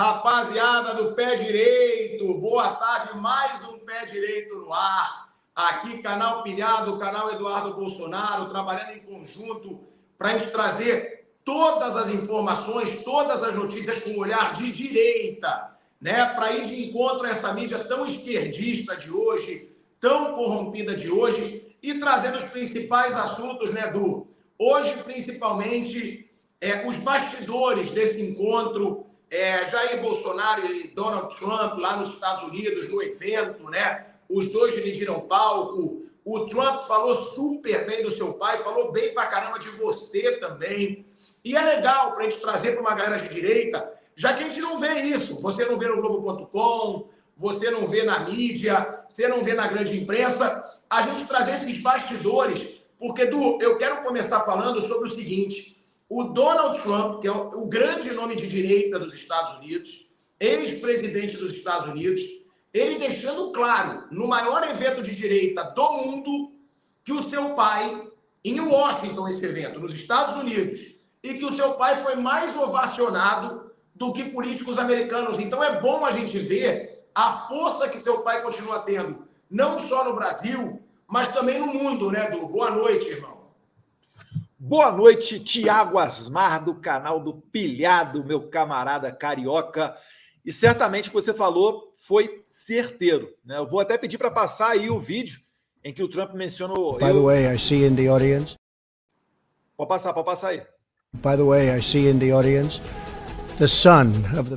Rapaziada do Pé Direito, boa tarde, mais um Pé Direito no ar. Aqui, canal Pilhado, canal Eduardo Bolsonaro, trabalhando em conjunto para a gente trazer todas as informações, todas as notícias com um olhar de direita, né? Para ir de encontro a essa mídia tão esquerdista de hoje, tão corrompida de hoje, e trazendo os principais assuntos, né, Du? Hoje, principalmente, os bastidores desse encontro, Jair Bolsonaro e Donald Trump lá nos Estados Unidos, no evento, né? Os dois dividiram palco. O Trump falou super bem do seu pai, falou bem pra caramba de você também. E é legal pra gente trazer para uma galera de direita, já que a gente não vê isso. Você não vê no Globo.com, você não vê na mídia, você não vê na grande imprensa. A gente trazer esses bastidores, porque, Du, eu quero começar falando sobre o seguinte. O Donald Trump, que é o grande nome de direita dos Estados Unidos, ex-presidente dos Estados Unidos, ele deixando claro, no maior evento de direita do mundo, que o seu pai, em Washington, esse evento, nos Estados Unidos, e que o seu pai foi mais ovacionado do que políticos americanos. Então é bom a gente ver a força que seu pai continua tendo, não só no Brasil, mas também no mundo, né, Du? Boa noite, irmão. Boa noite, Tiago Asmar, do canal do Pilhado, meu camarada carioca. E certamente o que você falou foi certeiro, né? Eu vou até pedir para passar aí o vídeo em que o Trump mencionou... By the way, I see in the audience... Pode passar aí. By the way, I see in the audience the son of the...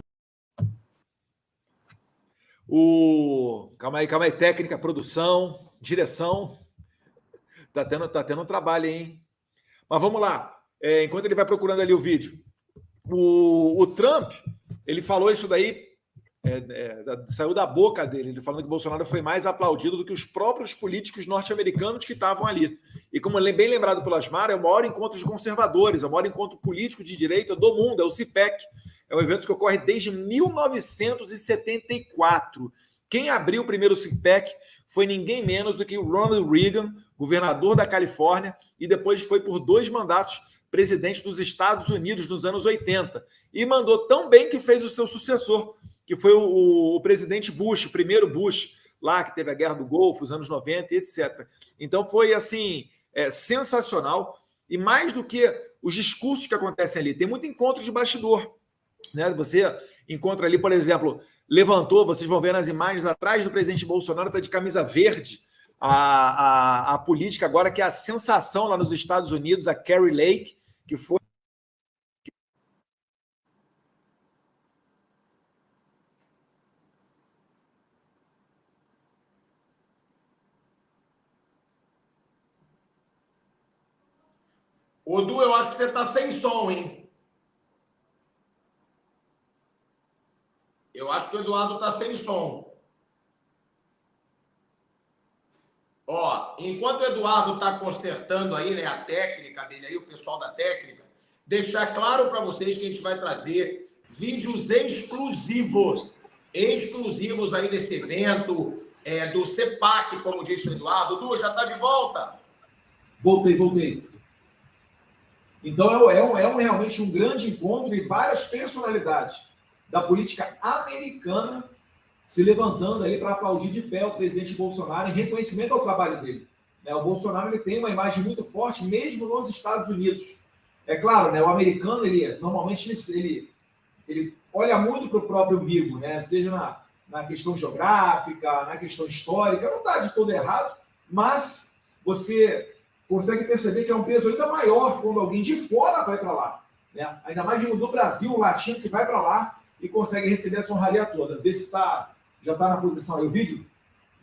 Calma aí, técnica, produção, direção. Tá tendo um trabalho, hein? Mas vamos lá, enquanto ele vai procurando ali o vídeo. O Trump, ele falou isso daí, saiu da boca dele, ele falando que Bolsonaro foi mais aplaudido do que os próprios políticos norte-americanos que estavam ali. E como bem lembrado pelo Asmar, é o maior encontro de conservadores, é o maior encontro político de direita do mundo, é o CPAC. É um evento que ocorre desde 1974. Quem abriu o primeiro CPAC foi ninguém menos do que o Ronald Reagan, governador da Califórnia, e depois foi por 2 mandatos presidente dos Estados Unidos nos anos 80. E mandou tão bem que fez o seu sucessor, que foi o presidente Bush, o primeiro Bush, lá que teve a Guerra do Golfo, os anos 90, etc. Então foi, assim, sensacional. E mais do que os discursos que acontecem ali, tem muito encontro de bastidor, né? Você encontra ali, por exemplo, vocês vão ver nas imagens atrás do presidente Bolsonaro, está de camisa verde, a política agora que é a sensação lá nos Estados Unidos, a Kari Lake, que foi... Ô, Du, eu acho que você tá sem som, hein? Eu acho que o Eduardo tá sem som. Ó, enquanto o Eduardo tá consertando aí, né, a técnica dele aí, o pessoal da técnica, deixar claro para vocês que a gente vai trazer vídeos exclusivos aí desse evento, do CPAC, como disse o Eduardo. Du, já tá de volta? Voltei. Então realmente um grande encontro e várias personalidades da política americana se levantando aí para aplaudir de pé o presidente Bolsonaro em reconhecimento ao trabalho dele. O Bolsonaro ele tem uma imagem muito forte, mesmo nos Estados Unidos. É claro, né, o americano, normalmente ele olha muito para o próprio umbigo, né, seja na questão geográfica, na questão histórica. Não está de todo errado, mas você consegue perceber que é um peso ainda maior quando alguém de fora vai para lá, né? Ainda mais vindo do Brasil, um latino que vai para lá e consegue receber essa honraria toda. Vê se já está na posição aí o vídeo.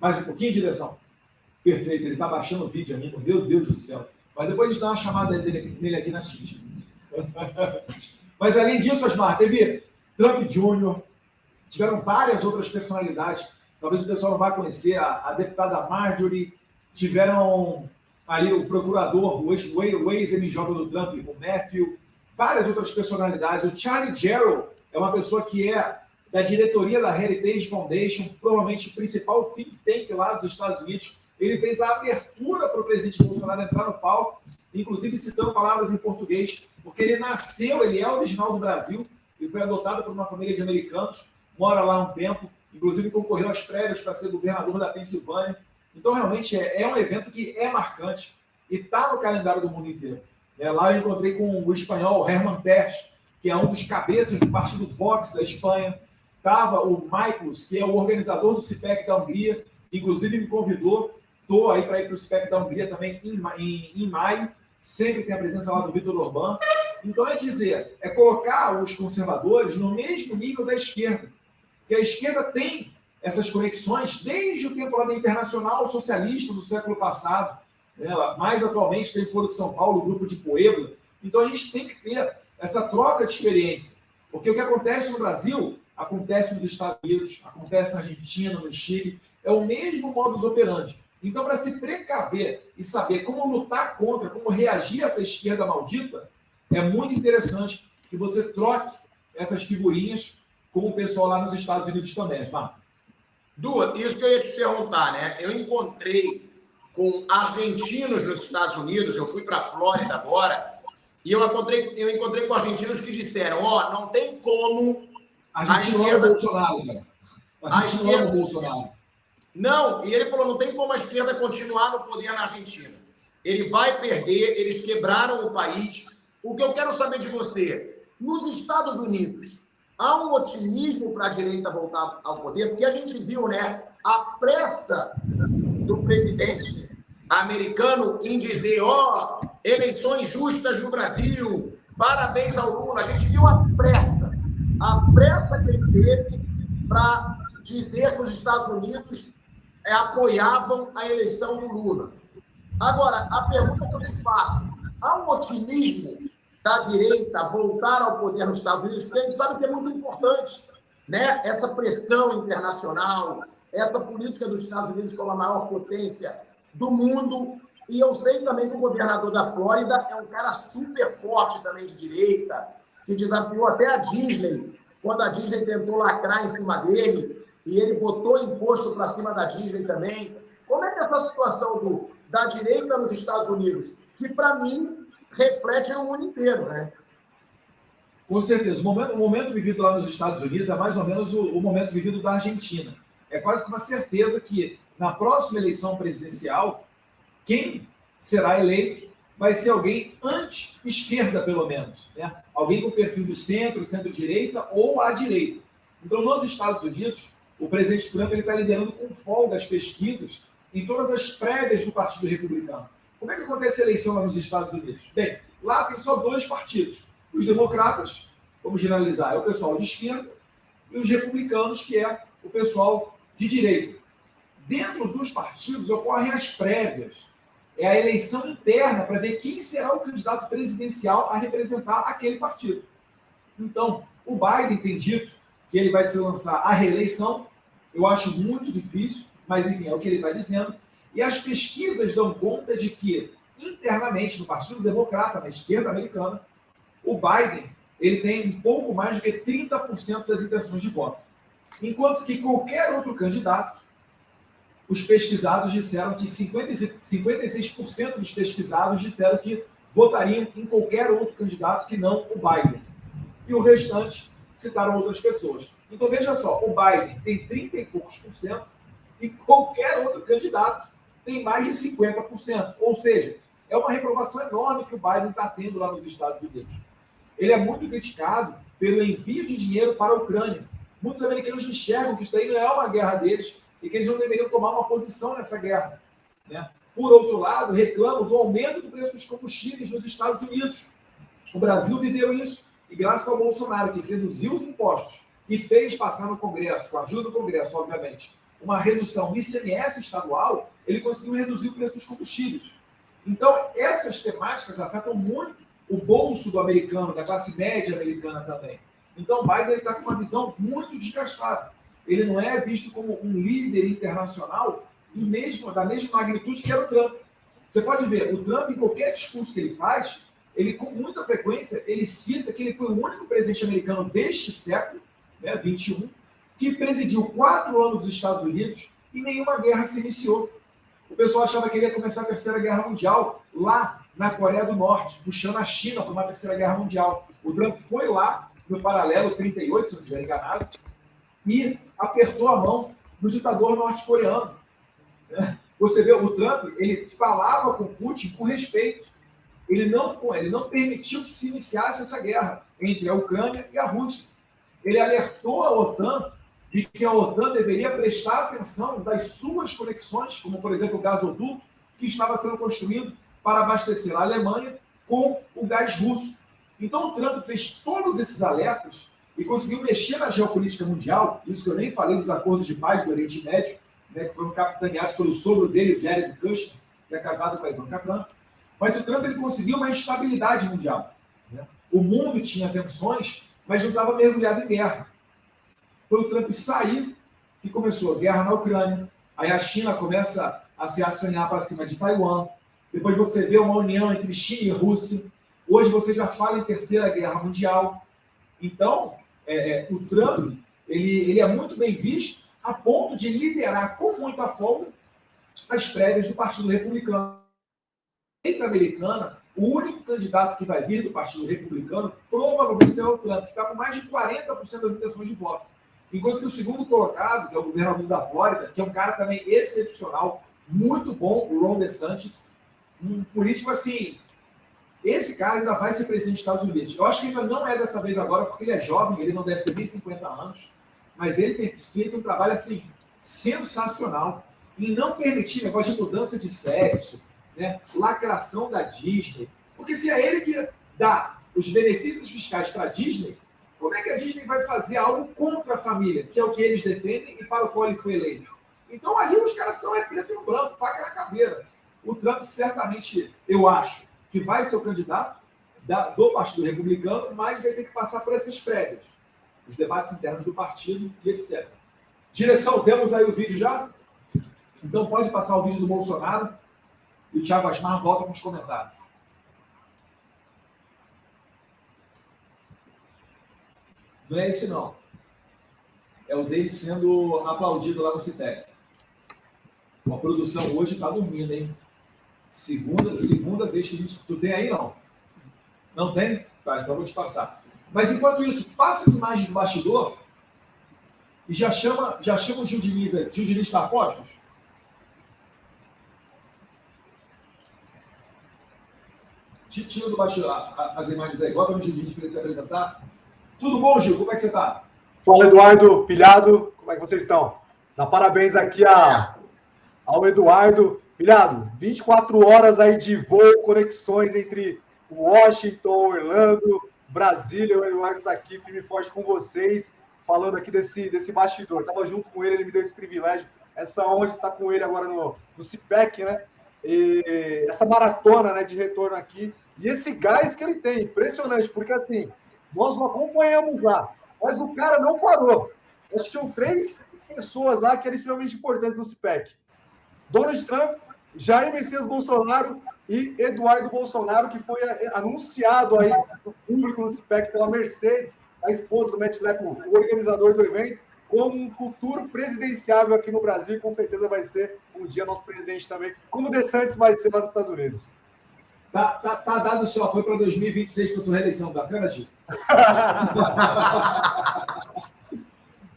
Mais um pouquinho, direção. Perfeito, ele está baixando o vídeo ainda. Meu Deus do céu. Mas depois a gente dá uma chamada nele aqui na Xixi. Mas além disso, Asmar, teve Trump Jr., tiveram várias outras personalidades. Talvez o pessoal não vá conhecer, a deputada Marjorie, tiveram ali o procurador, o ex-MJ do Trump, o Matthew, várias outras personalidades. O Charlie Gerow é uma pessoa que é da diretoria da Heritage Foundation, provavelmente o principal think tank lá dos Estados Unidos. Ele fez a abertura para o presidente Bolsonaro entrar no palco, inclusive citando palavras em português, porque ele é original do Brasil, Ele foi adotado por uma família de americanos, mora lá há um tempo, inclusive concorreu às prévias para ser governador da Pensilvânia. Então, realmente, é um evento que é marcante e está no calendário do mundo inteiro. Lá eu encontrei com o espanhol Herman Terç, que é um dos cabeças do partido Vox da Espanha. Estava o Michaels, que é o organizador do CIPEC da Hungria, que inclusive me convidou. Estou aí para ir para o CIPEC da Hungria também em maio. Sempre tem a presença lá do Viktor Orbán. Então, é colocar os conservadores no mesmo nível da esquerda. Que a esquerda tem essas conexões desde o tempo lá da Internacional Socialista do século passado. Mais atualmente tem o Foro de São Paulo, o Grupo de Puebla. Então, a gente tem que ter essa troca de experiência. Porque o que acontece no Brasil, acontece nos Estados Unidos, acontece na Argentina, no Chile. É o mesmo modus operandi. Então, para se precaver e saber como lutar contra, como reagir a essa esquerda maldita, é muito interessante que você troque essas figurinhas com o pessoal lá nos Estados Unidos também, tá? Du, isso que eu ia te perguntar, né? Eu encontrei com argentinos nos Estados Unidos, eu fui para a Flórida agora, e eu encontrei com argentinos que disseram, não tem como a esquerda... Bolsonaro, né? A esquerda... Bolsonaro. Não, e ele falou, não tem como a esquerda continuar no poder na Argentina. Ele vai perder, eles quebraram o país. O que eu quero saber de você, nos Estados Unidos, há um otimismo para a direita voltar ao poder? Porque a gente viu, né, a pressa do presidente americano em dizer, eleições justas no Brasil, parabéns ao Lula. A gente viu a pressa que ele teve para dizer que os Estados Unidos apoiavam a eleição do Lula. Agora, a pergunta que eu te faço, há um otimismo da direita voltar ao poder nos Estados Unidos? Porque a gente sabe que é muito importante, né? Essa pressão internacional, essa política dos Estados Unidos como a maior potência do mundo. E eu sei também que o governador da Flórida é um cara super forte também de direita, que desafiou até a Disney, quando a Disney tentou lacrar em cima dele, e ele botou imposto para cima da Disney também. Como é que é essa situação da direita nos Estados Unidos, que, para mim, reflete no mundo inteiro, né? Com certeza. O momento vivido lá nos Estados Unidos é mais ou menos o momento vivido da Argentina. É quase que uma certeza que, na próxima eleição presidencial, quem será eleito vai ser alguém anti-esquerda, pelo menos, né? Alguém com perfil de centro-direita ou à direita. Então, nos Estados Unidos, o presidente Trump está liderando com folga as pesquisas em todas as prévias do Partido Republicano. Como é que acontece a eleição lá nos Estados Unidos? Bem, lá tem só dois partidos. Os democratas, vamos generalizar, é o pessoal de esquerda, e os republicanos, que é o pessoal de direita. Dentro dos partidos ocorrem as prévias. É a eleição interna para ver quem será o candidato presidencial a representar aquele partido. Então, o Biden tem dito que ele vai se lançar à reeleição. Eu acho muito difícil, mas enfim, é o que ele está dizendo. E as pesquisas dão conta de que, internamente, no Partido Democrata, na esquerda americana, o Biden ele tem um pouco mais do que 30% das intenções de voto. Enquanto que qualquer outro candidato, os pesquisados disseram que 56% dos pesquisados disseram que votariam em qualquer outro candidato que não o Biden. E o restante citaram outras pessoas. Então, veja só, o Biden tem 30 e poucos por cento e qualquer outro candidato tem mais de 50%. Ou seja, é uma reprovação enorme que o Biden está tendo lá nos Estados Unidos. Ele é muito criticado pelo envio de dinheiro para a Ucrânia. Muitos americanos enxergam que isso daí não é uma guerra deles e que eles não deveriam tomar uma posição nessa guerra, né? Por outro lado, reclamam do aumento do preço dos combustíveis nos Estados Unidos. O Brasil viveu isso e graças ao Bolsonaro, que reduziu os impostos e fez passar no Congresso, com a ajuda do Congresso, obviamente, uma redução do ICMS estadual, ele conseguiu reduzir o preço dos combustíveis. Então, essas temáticas afetam muito o bolso do americano, da classe média americana também. Então, o Biden está com uma visão muito desgastada. Ele não é visto como um líder internacional da mesma magnitude que era o Trump. Você pode ver, o Trump, em qualquer discurso que ele faz, ele, com muita frequência, ele cita que ele foi o único presidente americano deste século, né, 21, que presidiu 4 anos nos Estados Unidos e nenhuma guerra se iniciou. O pessoal achava que ele ia começar a Terceira Guerra Mundial lá na Coreia do Norte, puxando a China para uma Terceira Guerra Mundial. O Trump foi lá, no paralelo 38, se não estiver enganado, e apertou a mão do ditador norte-coreano. Você vê, o Trump, ele falava com Putin com respeito. Ele não permitiu que se iniciasse essa guerra entre a Ucrânia e a Rússia. Ele alertou a OTAN de que a OTAN deveria prestar atenção das suas conexões, como, por exemplo, o gasoduto, que estava sendo construído para abastecer a Alemanha com o gás russo. Então, o Trump fez todos esses alertas e conseguiu mexer na geopolítica mundial, isso que eu nem falei dos acordos de paz do Oriente Médio, né, que foram capitaneados pelo sogro dele, o Jared Kushner, que é casado com a Ivanka Trump. Mas o Trump ele conseguiu uma estabilidade mundial. Né? O mundo tinha tensões, mas não estava mergulhado em guerra. Foi o Trump sair que começou a guerra na Ucrânia, aí a China começa a se assanhar para cima de Taiwan, depois você vê uma união entre China e Rússia, hoje você já fala em Terceira Guerra Mundial. Então, o Trump ele é muito bem visto a ponto de liderar com muita folga as prévias do Partido Republicano. Na direita americana, o único candidato que vai vir do Partido Republicano provavelmente será o Trump, que está com mais de 40% das intenções de voto. Enquanto que o segundo colocado, que é o governador da Flórida, que é um cara também excepcional, muito bom, o Ron DeSantis, um político assim, esse cara ainda vai ser presidente dos Estados Unidos. Eu acho que ainda não é dessa vez agora, porque ele é jovem, ele não deve ter nem 50 anos, mas ele tem feito um trabalho assim, sensacional, em não permitir negócio de mudança de sexo, né? Lacração da Disney, porque se é ele que dá os benefícios fiscais para a Disney, como é que a Disney vai fazer algo contra a família, que é o que eles defendem e para o qual ele foi eleito? Então ali os caras são preto e branco, faca na caveira. O Trump certamente, eu acho, que vai ser o candidato do Partido Republicano, mas vai ter que passar por essas prévias, os debates internos do partido e etc. Direção, temos aí o vídeo já? Então pode passar o vídeo do Bolsonaro e o Thiago Asmar volta com os comentários. Não é esse, não. É o dele sendo aplaudido lá no CITEC. A produção hoje está dormindo, hein? Segunda vez que a gente... Tu tem aí, não? Não tem? Tá, então eu vou te passar. Mas enquanto isso, passa as imagens do bastidor e já chama o Gil Diniz aí. Gil Diniz está a postos? Tira do bastidor as imagens aí. Bota no Gil Diniz para ele se apresentar. Tudo bom, Gil? Como é que você está? Fala, Eduardo Pilhado. Como é que vocês estão? Dá parabéns aqui ao Eduardo. Pilhado, 24 horas aí de voo, conexões entre Washington, Orlando, Brasília. O Eduardo está aqui, firme e forte com vocês, falando aqui desse bastidor. Estava junto com ele me deu esse privilégio, essa honra de estar com ele agora no CIPEC, né? E essa maratona, né, de retorno aqui. E esse gás que ele tem, impressionante, porque assim, nós o acompanhamos lá, mas o cara não parou. Acho que tinham 3 pessoas lá que eram extremamente importantes no CIPEC. Donald Trump, Jair Messias Bolsonaro e Eduardo Bolsonaro, que foi anunciado aí no público no CIPEC pela Mercedes, a esposa do Matt Leffler, o organizador do evento, como um futuro presidenciável aqui no Brasil, e com certeza vai ser um dia nosso presidente também, como o DeSantis vai ser lá nos Estados Unidos. Tá dado o seu apoio para 2026 para sua reeleição, bacana, Gil?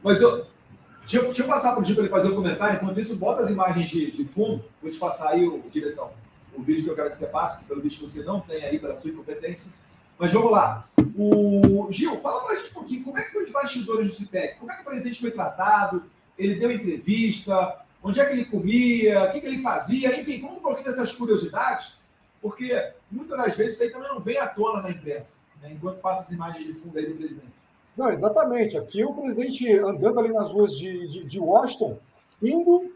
Mas deixa eu passar para o Gil para ele fazer um comentário. Enquanto isso, bota as imagens de fundo. Vou te passar aí, direção, o vídeo que eu quero que você passe, que pelo visto você não tem aí para a sua incompetência. Mas vamos lá. O Gil, fala para a gente um pouquinho como é que foi os bastidores do CIPEC? Como é que o presidente foi tratado? Ele deu entrevista? Onde é que ele comia? O que ele fazia? Enfim, como um pouquinho dessas curiosidades, porque muitas das vezes isso aí também não vem à tona na imprensa, né? Enquanto passa as imagens de fundo aí do presidente. Não, exatamente. Aqui o presidente andando ali nas ruas de Washington, indo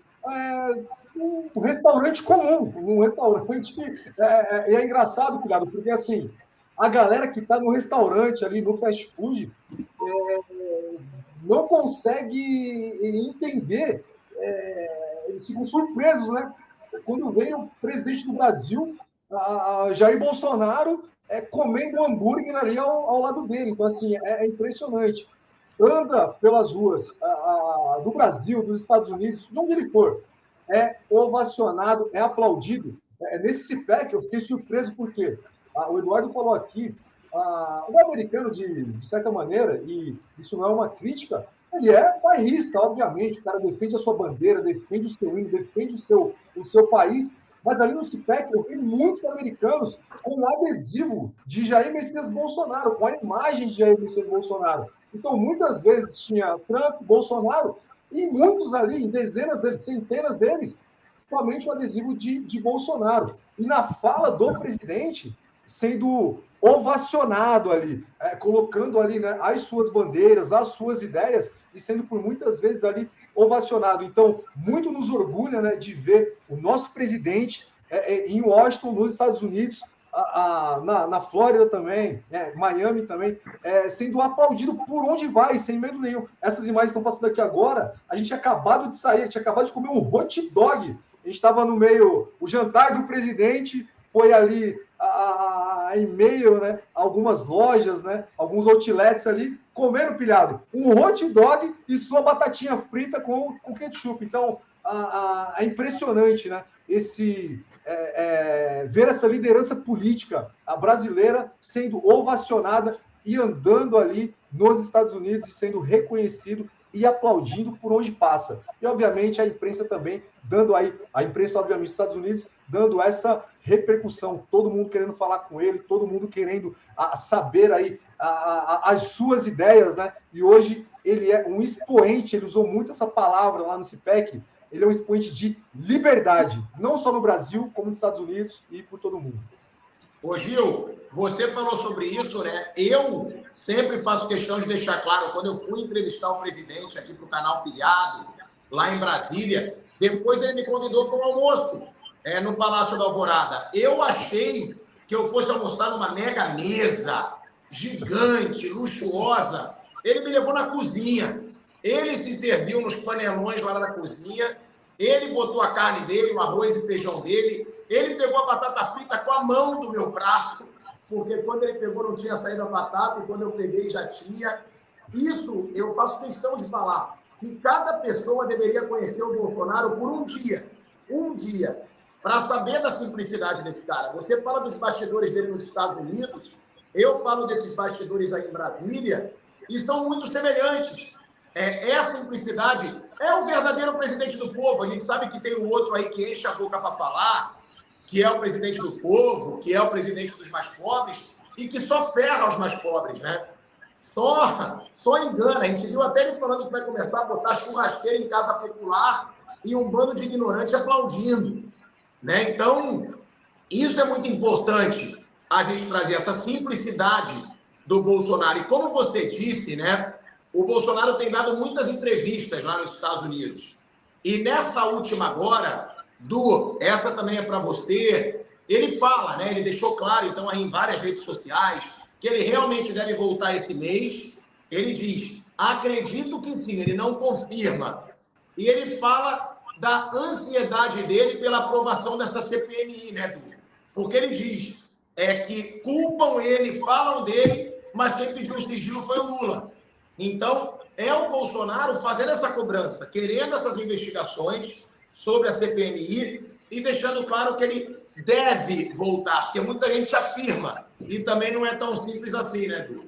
um restaurante comum, um restaurante... E é engraçado, Pilhado, porque assim, a galera que está no restaurante ali, no fast food, não consegue entender, eles ficam surpresos, né? Quando vem o presidente do Brasil, Jair Bolsonaro, comendo um hambúrguer ali ao lado dele. Então, assim, é impressionante. Anda pelas ruas do Brasil, dos Estados Unidos, de onde ele for, é ovacionado, é aplaudido. Nesse CIPEC, eu fiquei surpreso porque o Eduardo falou aqui, o americano, de certa maneira, e isso não é uma crítica, ele é bairrista, obviamente, o cara defende a sua bandeira, defende o seu hino, defende o seu país, mas ali no CIPEC eu vi muitos americanos com um adesivo de Jair Messias Bolsonaro, com a imagem de Jair Messias Bolsonaro. Então, muitas vezes tinha Trump, Bolsonaro, e muitos ali, dezenas deles, centenas deles, somente o adesivo de Bolsonaro. E na fala do presidente, sendo ovacionado ali, colocando ali, né, as suas bandeiras, as suas ideias, e sendo por muitas vezes ali ovacionado. Então, muito nos orgulha, né, de ver o nosso presidente em Washington, nos Estados Unidos, na Flórida também, Miami também, sendo aplaudido por onde vai, sem medo nenhum. Essas imagens estão passando aqui agora, a gente tinha acabado de sair, a gente tinha acabado de comer um hot dog, a gente estava no meio, o jantar do presidente foi ali em meio, né, algumas lojas, né, alguns outlets ali, comendo, pilhado, um hot dog e sua batatinha frita com ketchup. Então, é impressionante, né, ver essa liderança política brasileira sendo ovacionada e andando ali nos Estados Unidos e sendo reconhecido e aplaudindo por onde passa. E, obviamente, a imprensa também dando aí, a imprensa, obviamente, dos Estados Unidos, dando essa repercussão, todo mundo querendo falar com ele, todo mundo querendo saber aí as suas ideias, né? E hoje ele é um expoente, ele usou muito essa palavra lá no CIPEC, ele é um expoente de liberdade, não só no Brasil, como nos Estados Unidos e por todo mundo. Ô Gil, você falou sobre isso, né? Eu sempre faço questão de deixar claro, quando eu fui entrevistar o presidente aqui para o canal Pilhado, lá em Brasília, depois ele me convidou para um almoço no Palácio da Alvorada. Eu achei que eu fosse almoçar numa mega mesa, gigante, luxuosa. Ele me levou na cozinha. Ele se serviu nos panelões lá na cozinha. Ele botou a carne dele, o arroz e feijão dele. Ele pegou a batata frita com a mão do meu prato, porque quando ele pegou não tinha saído a batata e quando eu peguei já tinha. Isso eu faço questão de falar, que cada pessoa deveria conhecer o Bolsonaro por um dia, para saber da simplicidade desse cara. Você fala dos bastidores dele nos Estados Unidos, eu falo desses bastidores aí em Brasília, e são muito semelhantes. A simplicidade é o verdadeiro presidente do povo. A gente sabe que tem um outro aí que enche a boca para falar, que é o presidente do povo, que é o presidente dos mais pobres, e que só ferra os mais pobres, né? Só engana. A gente viu até ele falando que vai começar a botar churrasqueira em casa popular e um bando de ignorante aplaudindo, né? Então, isso é muito importante, a gente trazer essa simplicidade do Bolsonaro. E como você disse, né? O Bolsonaro tem dado muitas entrevistas lá nos Estados Unidos. E nessa última agora, essa também é para você, ele fala, né? Ele deixou claro, então, aí em várias redes sociais, que ele realmente deve voltar esse mês. Ele diz, acredito que sim, ele não confirma. E ele fala da ansiedade dele pela aprovação dessa CPMI, né, Du? Porque ele diz que culpam ele, falam dele, mas quem pediu o sigilo foi o Lula. Então, é o Bolsonaro fazendo essa cobrança, querendo essas investigações sobre a CPMI e deixando claro que ele deve voltar, porque muita gente afirma, e também não é tão simples assim, né, Du?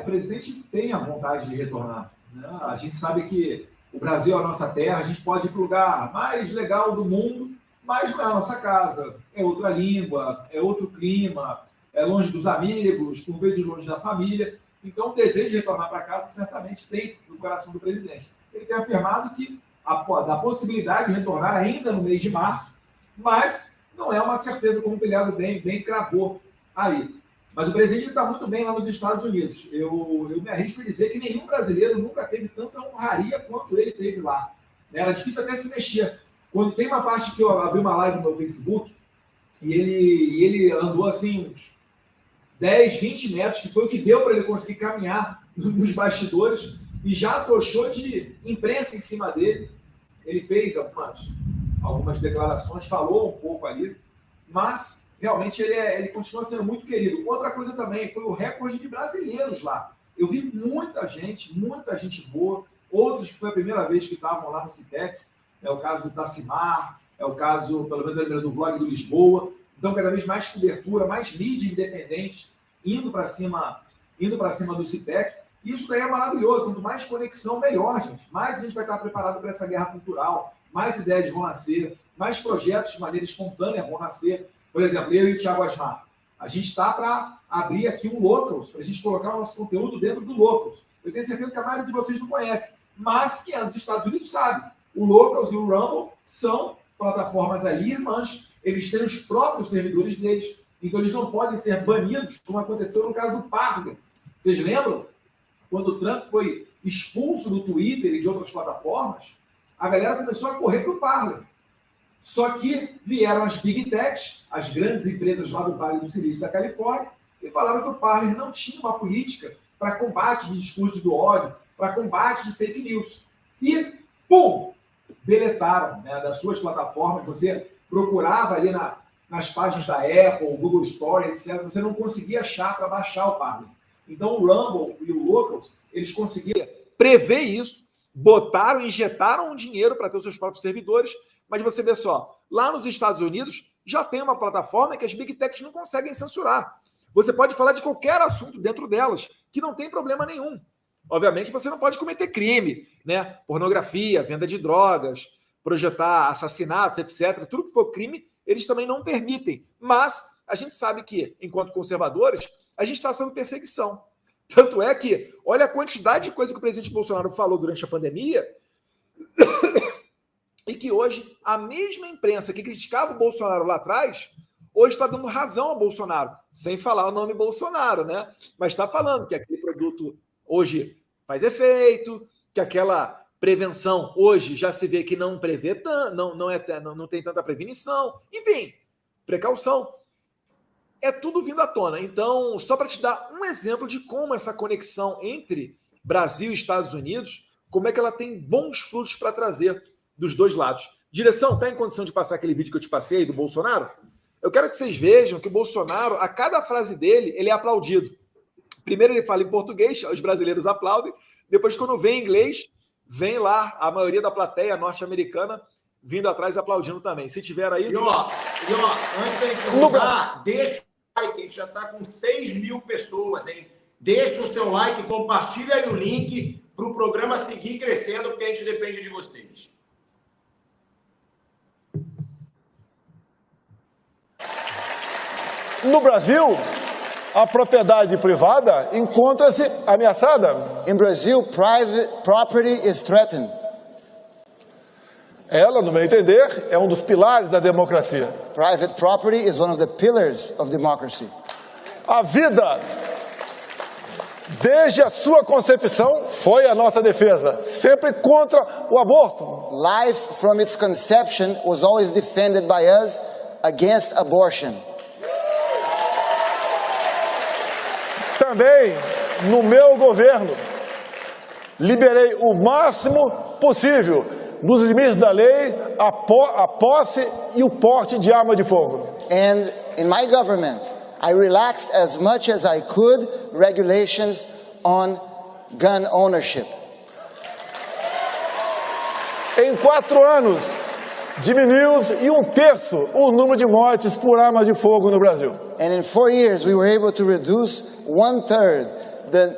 O presidente tem a vontade de retornar, né? A gente sabe que o Brasil é a nossa terra, a gente pode ir para o lugar mais legal do mundo, mas não é a nossa casa, é outra língua, é outro clima, é longe dos amigos, por vezes longe da família. Então, o desejo de retornar para casa certamente tem no coração do presidente. Ele tem afirmado que da possibilidade de retornar ainda no mês de março, mas não é uma certeza, como o Pilhado bem cravou aí. Mas o presidente está muito bem lá nos Estados Unidos. Eu me arrisco a dizer que nenhum brasileiro nunca teve tanta honraria quanto ele teve lá. Era difícil até se mexer. Quando tem uma parte que eu abri uma live no meu Facebook e ele andou assim uns 10, 20 metros, que foi o que deu para ele conseguir caminhar nos bastidores, e já atochou de imprensa em cima dele. Ele fez algumas declarações, falou um pouco ali, mas realmente ele continua sendo muito querido. Outra coisa também foi o recorde de brasileiros lá. Eu vi muita gente boa, outros que foi a primeira vez que estavam lá no CITEC, é o caso do Tassimar, é o caso, pelo menos eu lembro do vlog do Lisboa, Então, cada vez mais cobertura, mais mídia independente, indo para cima do CPEC. Isso daí é maravilhoso. Quanto mais conexão, melhor, gente. Mais a gente vai estar preparado para essa guerra cultural, mais ideias vão nascer, mais projetos de maneira espontânea vão nascer. Por exemplo, eu e o Thiago Asmar, a gente está para abrir aqui um Locals, para a gente colocar o nosso conteúdo dentro do Locals. Eu tenho certeza que a maioria de vocês não conhece, mas quem é dos Estados Unidos sabe. O Locals e o Rumble são plataformas ali irmãs, eles têm os próprios servidores deles, então eles não podem ser banidos, como aconteceu no caso do Parler. Vocês lembram? Quando o Trump foi expulso do Twitter e de outras plataformas, a galera começou a correr para o Parler. Só que vieram as Big Techs, as grandes empresas lá do Vale do Silício da Califórnia, e falaram que o Parler não tinha uma política para combate de discurso do ódio, para combate de fake news. E, pum, deletaram, né, das suas plataformas. Você procurava ali nas páginas da Apple, Google Store, etc. Você não conseguia achar para baixar o Parler. Então, o Rumble e o Locals, eles conseguiram prever isso, botaram, injetaram um dinheiro para ter os seus próprios servidores, mas você vê só, lá nos Estados Unidos já tem uma plataforma que as Big Techs não conseguem censurar. Você pode falar de qualquer assunto dentro delas, que não tem problema nenhum. Obviamente, você não pode cometer crime, né? Pornografia, venda de drogas, projetar assassinatos, etc. Tudo que for crime, eles também não permitem. Mas a gente sabe que, enquanto conservadores, a gente está sob perseguição. Tanto é que, olha a quantidade de coisa que o presidente Bolsonaro falou durante a pandemia e que hoje a mesma imprensa que criticava o Bolsonaro lá atrás, hoje está dando razão ao Bolsonaro, sem falar o nome Bolsonaro, né? Mas está falando que aquele produto hoje faz efeito, que aquela prevenção hoje já se vê que não prevê não tem tanta prevenição, enfim, precaução. É tudo vindo à tona. Então, só para te dar um exemplo de como essa conexão entre Brasil e Estados Unidos, como é que ela tem bons frutos para trazer dos dois lados. Direção, está em condição de passar aquele vídeo que eu te passei do Bolsonaro? Eu quero que vocês vejam que o Bolsonaro, a cada frase dele, ele é aplaudido. Primeiro ele fala em português, os brasileiros aplaudem. Depois, quando vem em inglês, vem lá a maioria da plateia norte-americana vindo atrás aplaudindo também. Se tiver aí... E ó, antes da gente mudar, deixa o like, a gente já está com 6 mil pessoas, hein? Deixa o seu like, compartilha aí o link para o programa seguir crescendo, porque a gente depende de vocês. No Brasil, a propriedade privada encontra-se ameaçada. In Brazil, private property is threatened. Ela, no meu entender, é um dos pilares da democracia. Private property is one of the pillars of democracy. A vida, desde a sua concepção, foi a nossa defesa, sempre contra o aborto. Life from its conception was always defended by us against abortion. Também, no meu governo, liberei o máximo possível, nos limites da lei, a posse e o porte de arma de fogo. And in my government, I relaxed as much as I could regulations on gun ownership. Em 4 anos, diminuímos em 1/3 o número de mortes por arma de fogo no Brasil. And in 4 years, we were able to reduce 1/3 the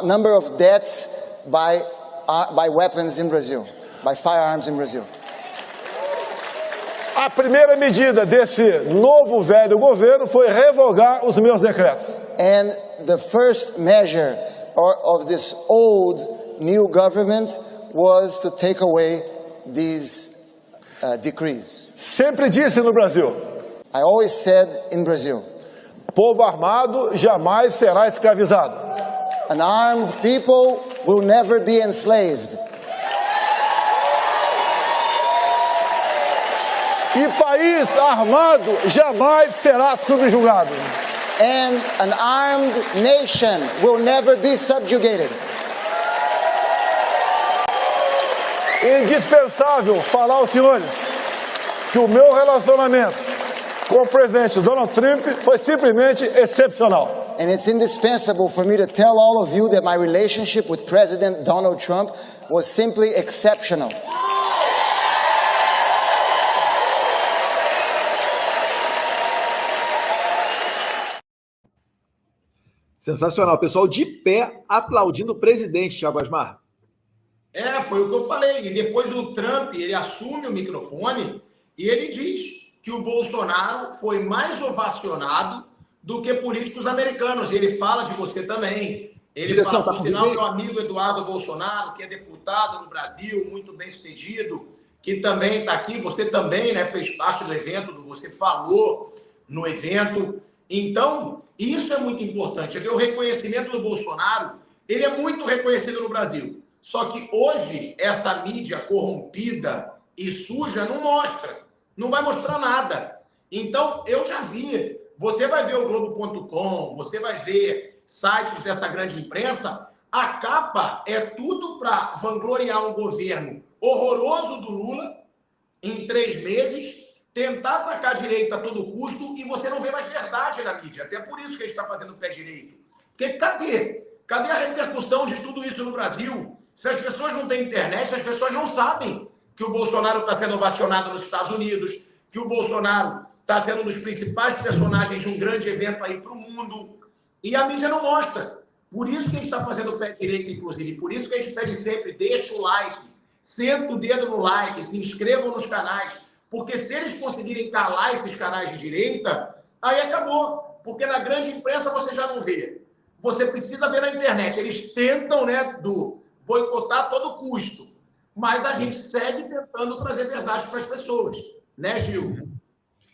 number of deaths by weapons in Brazil, by firearms in Brazil. A primeira medida desse novo velho governo foi revogar os meus decretos. And the first measure of this old new government was to take away these decrees. Sempre disse no Brasil. I always said in Brazil, povo armado jamais será escravizado. An armed people will never be enslaved. E país armado jamais será subjugado. And an armed nation will never be subjugated. Indispensável falar aos senhores que o meu relacionamento com o presidente Donald Trump foi simplesmente excepcional. And it's indispensable for me to tell all of you that my relationship with President Donald Trump was simply exceptional. Sensacional. Pessoal de pé aplaudindo o presidente, Thiago Asmar. Foi o que eu falei. E depois do Trump, ele assume o microfone e ele diz que o Bolsonaro foi mais ovacionado do que políticos americanos. E ele fala de você também. Ele fala, por sinal, meu amigo Eduardo Bolsonaro, que é deputado no Brasil, muito bem sucedido, que também está aqui. Você também, né, fez parte do evento, você falou no evento. Então, isso é muito importante. O reconhecimento do Bolsonaro, ele é muito reconhecido no Brasil. Só que hoje, essa mídia corrompida e suja não mostra. Não vai mostrar nada. Então, eu já vi. Você vai ver o Globo.com, você vai ver sites dessa grande imprensa. A capa é tudo para vangloriar um governo horroroso do Lula em 3 meses, tentar atacar a direita a todo custo e você não vê mais verdade na mídia. Até por isso que a gente está fazendo o pé direito. Porque cadê? Cadê a repercussão de tudo isso no Brasil? Se as pessoas não têm internet, as pessoas não sabem que o Bolsonaro está sendo ovacionado nos Estados Unidos, que o Bolsonaro está sendo um dos principais personagens de um grande evento aí para o mundo. E a mídia não mostra. Por isso que a gente está fazendo o pé direito, inclusive. Por isso que a gente pede sempre, deixa o like, senta o dedo no like, se inscrevam nos canais. Porque se eles conseguirem calar esses canais de direita, aí acabou. Porque na grande imprensa você já não vê. Você precisa ver na internet. Eles tentam, né, boicotar a todo custo. Mas a gente segue tentando trazer verdade para as pessoas. Né, Gil?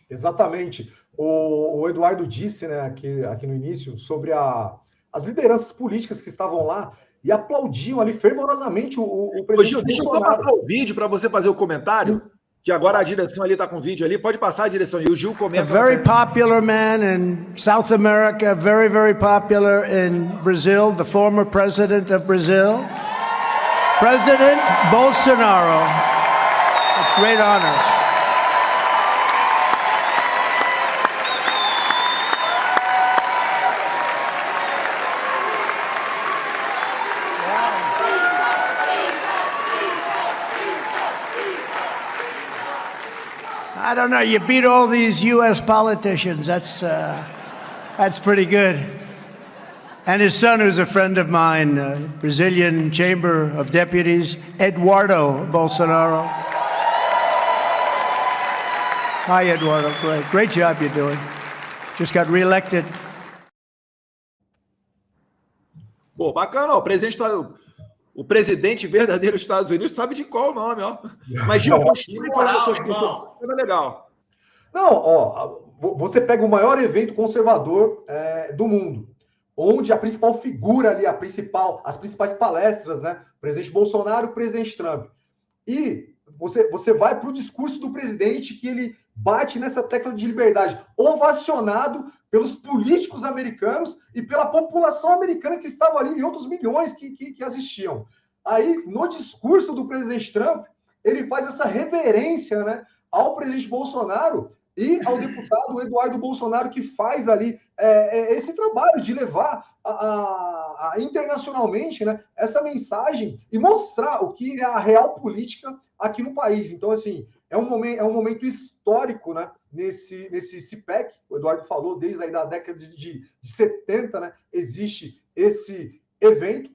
Exatamente. O Eduardo disse, né, aqui no início, sobre as lideranças políticas que estavam lá e aplaudiam ali fervorosamente o presidente Bolsonaro. Deixa eu só passar o vídeo para você fazer o comentário, que agora a direção ali está com o vídeo ali. Pode passar a direção. E o Gil comenta. A very popular man in South America, very, very popular in Brazil, the former president of Brazil, President Bolsonaro. A great honor. I don't know. You beat all these U.S. politicians. That's pretty good. And his son, who's a friend of mine, Brazilian Chamber of Deputies, Eduardo Bolsonaro. Hi, Eduardo. Great job you're doing. Just got reelected. Pô, bacana. O presidente verdadeiro dos Estados Unidos sabe de qual o nome, ó. Mas, Gil, continue falando suas coisas. É legal. Não, ó, você pega o maior evento conservador do mundo, onde a principal figura ali, as principais palestras, né? Presidente Bolsonaro e presidente Trump. E você vai para o discurso do presidente que ele bate nessa tecla de liberdade, ovacionado pelos políticos americanos e pela população americana que estava ali e outros milhões que assistiam. Aí, no discurso do presidente Trump, ele faz essa reverência, né, ao presidente Bolsonaro e ao deputado Eduardo Bolsonaro, que faz ali esse trabalho de levar internacionalmente, né, essa mensagem e mostrar o que é a real política aqui no país. Então, assim, é um momento histórico, né, nesse CPEC, o Eduardo falou, desde aí da década de 70, né, existe esse evento.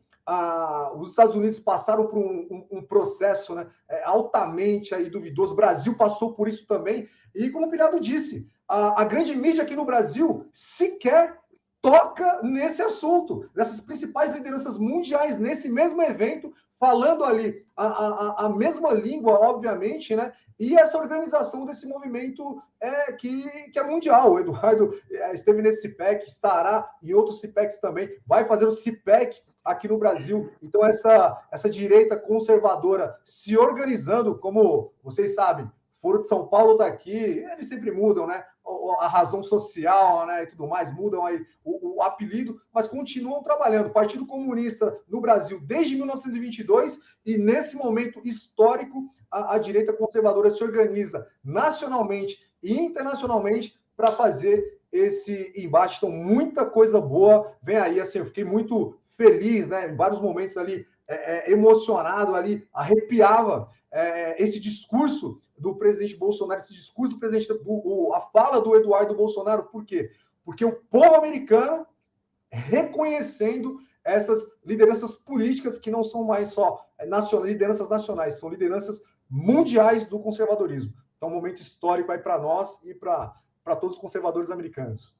Os Estados Unidos passaram por um processo, né, altamente aí duvidoso. O Brasil passou por isso também. E como o Pilhado disse, a grande mídia aqui no Brasil sequer toca nesse assunto, nessas principais lideranças mundiais, nesse mesmo evento, falando ali a mesma língua, obviamente, né? E essa organização desse movimento que é mundial. O Eduardo esteve nesse CPEC, estará em outros CPECs também, vai fazer o CPEC aqui no Brasil. Então, essa direita conservadora se organizando, como vocês sabem, Foro de São Paulo está aqui, eles sempre mudam, né? A razão social, né, e tudo mais, mudam aí o apelido, mas continuam trabalhando. O Partido Comunista no Brasil desde 1922 e nesse momento histórico a direita conservadora se organiza nacionalmente e internacionalmente para fazer esse embate. Então, muita coisa boa vem aí. Assim, eu fiquei muito feliz, né? Em vários momentos ali, emocionado ali, arrepiava esse discurso do presidente Bolsonaro, esse discurso do presidente, a fala do Eduardo Bolsonaro. Por quê? Porque o povo americano reconhecendo essas lideranças políticas que não são mais só lideranças nacionais, são lideranças mundiais do conservadorismo. Então, um momento histórico aí para nós e para todos os conservadores americanos.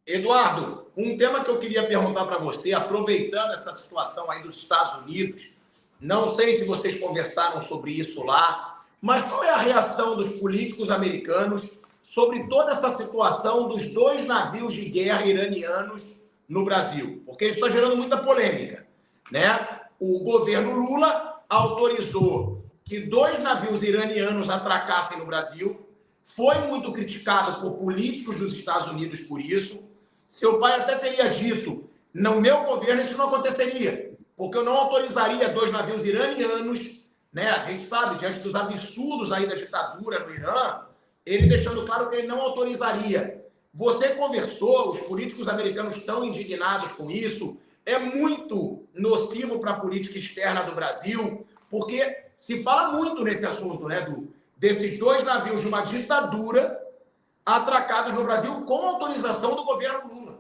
Eduardo, um tema que eu queria perguntar para você, aproveitando essa situação aí dos Estados Unidos, não sei se vocês conversaram sobre isso lá, mas qual é a reação dos políticos americanos sobre toda essa situação dos 2 navios de guerra iranianos no Brasil? Porque isso está gerando muita polêmica, né? O governo Lula autorizou que 2 navios iranianos atracassem no Brasil, foi muito criticado por políticos dos Estados Unidos por isso. Seu pai até teria dito, no meu governo isso não aconteceria, porque eu não autorizaria 2 navios iranianos, né? A gente sabe, diante dos absurdos aí da ditadura no Irã, ele deixando claro que ele não autorizaria. Você conversou, os políticos americanos estão indignados com isso, é muito nocivo para a política externa do Brasil, porque se fala muito nesse assunto, né, desses 2 navios de uma ditadura atracados no Brasil com autorização do governo Lula.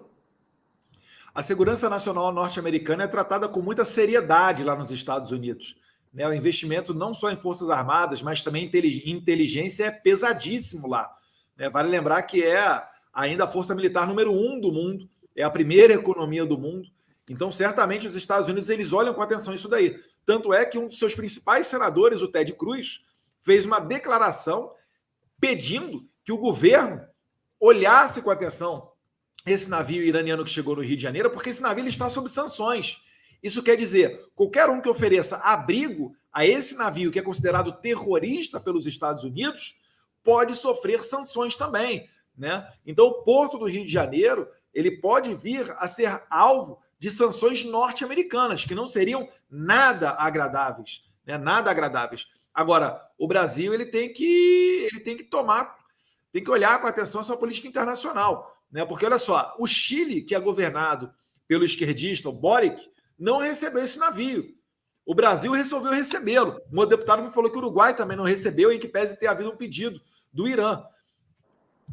A segurança nacional norte-americana é tratada com muita seriedade lá nos Estados Unidos. Né? O investimento não só em Forças Armadas, mas também em inteligência é pesadíssimo lá. Né? Vale lembrar que é ainda a força militar número 1 do mundo, é a primeira economia do mundo. Então, certamente, os Estados Unidos eles olham com atenção isso daí. Tanto é que um dos seus principais senadores, o Ted Cruz, fez uma declaração pedindo que o governo olhasse com atenção esse navio iraniano que chegou no Rio de Janeiro, porque esse navio ele está sob sanções. Isso quer dizer, qualquer um que ofereça abrigo a esse navio que é considerado terrorista pelos Estados Unidos pode sofrer sanções também, né? Então, o Porto do Rio de Janeiro ele pode vir a ser alvo de sanções norte-americanas, que não seriam nada agradáveis, né? Nada agradáveis. Agora, o Brasil ele tem que olhar com atenção a sua política internacional, né? Porque, olha só, o Chile, que é governado pelo esquerdista, o Boric, não recebeu esse navio. O Brasil resolveu recebê-lo. Um deputado me falou que o Uruguai também não recebeu, em que pese ter havido um pedido do Irã.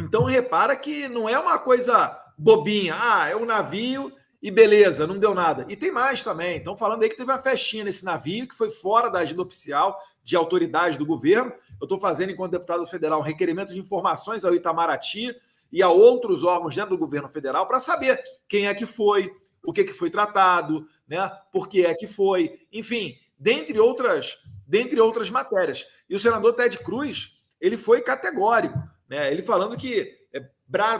Então, repara que não é uma coisa bobinha. É um navio e beleza, não deu nada. E tem mais também. Estão falando aí que teve uma festinha nesse navio que foi fora da agenda oficial de autoridade do governo. Eu estou fazendo, enquanto deputado federal, um requerimento de informações ao Itamaraty e a outros órgãos dentro do governo federal para saber quem é que foi, o que foi tratado, né? Por que é que foi, enfim, dentre outras matérias. E o senador Ted Cruz, ele foi categórico, né? Ele falando que,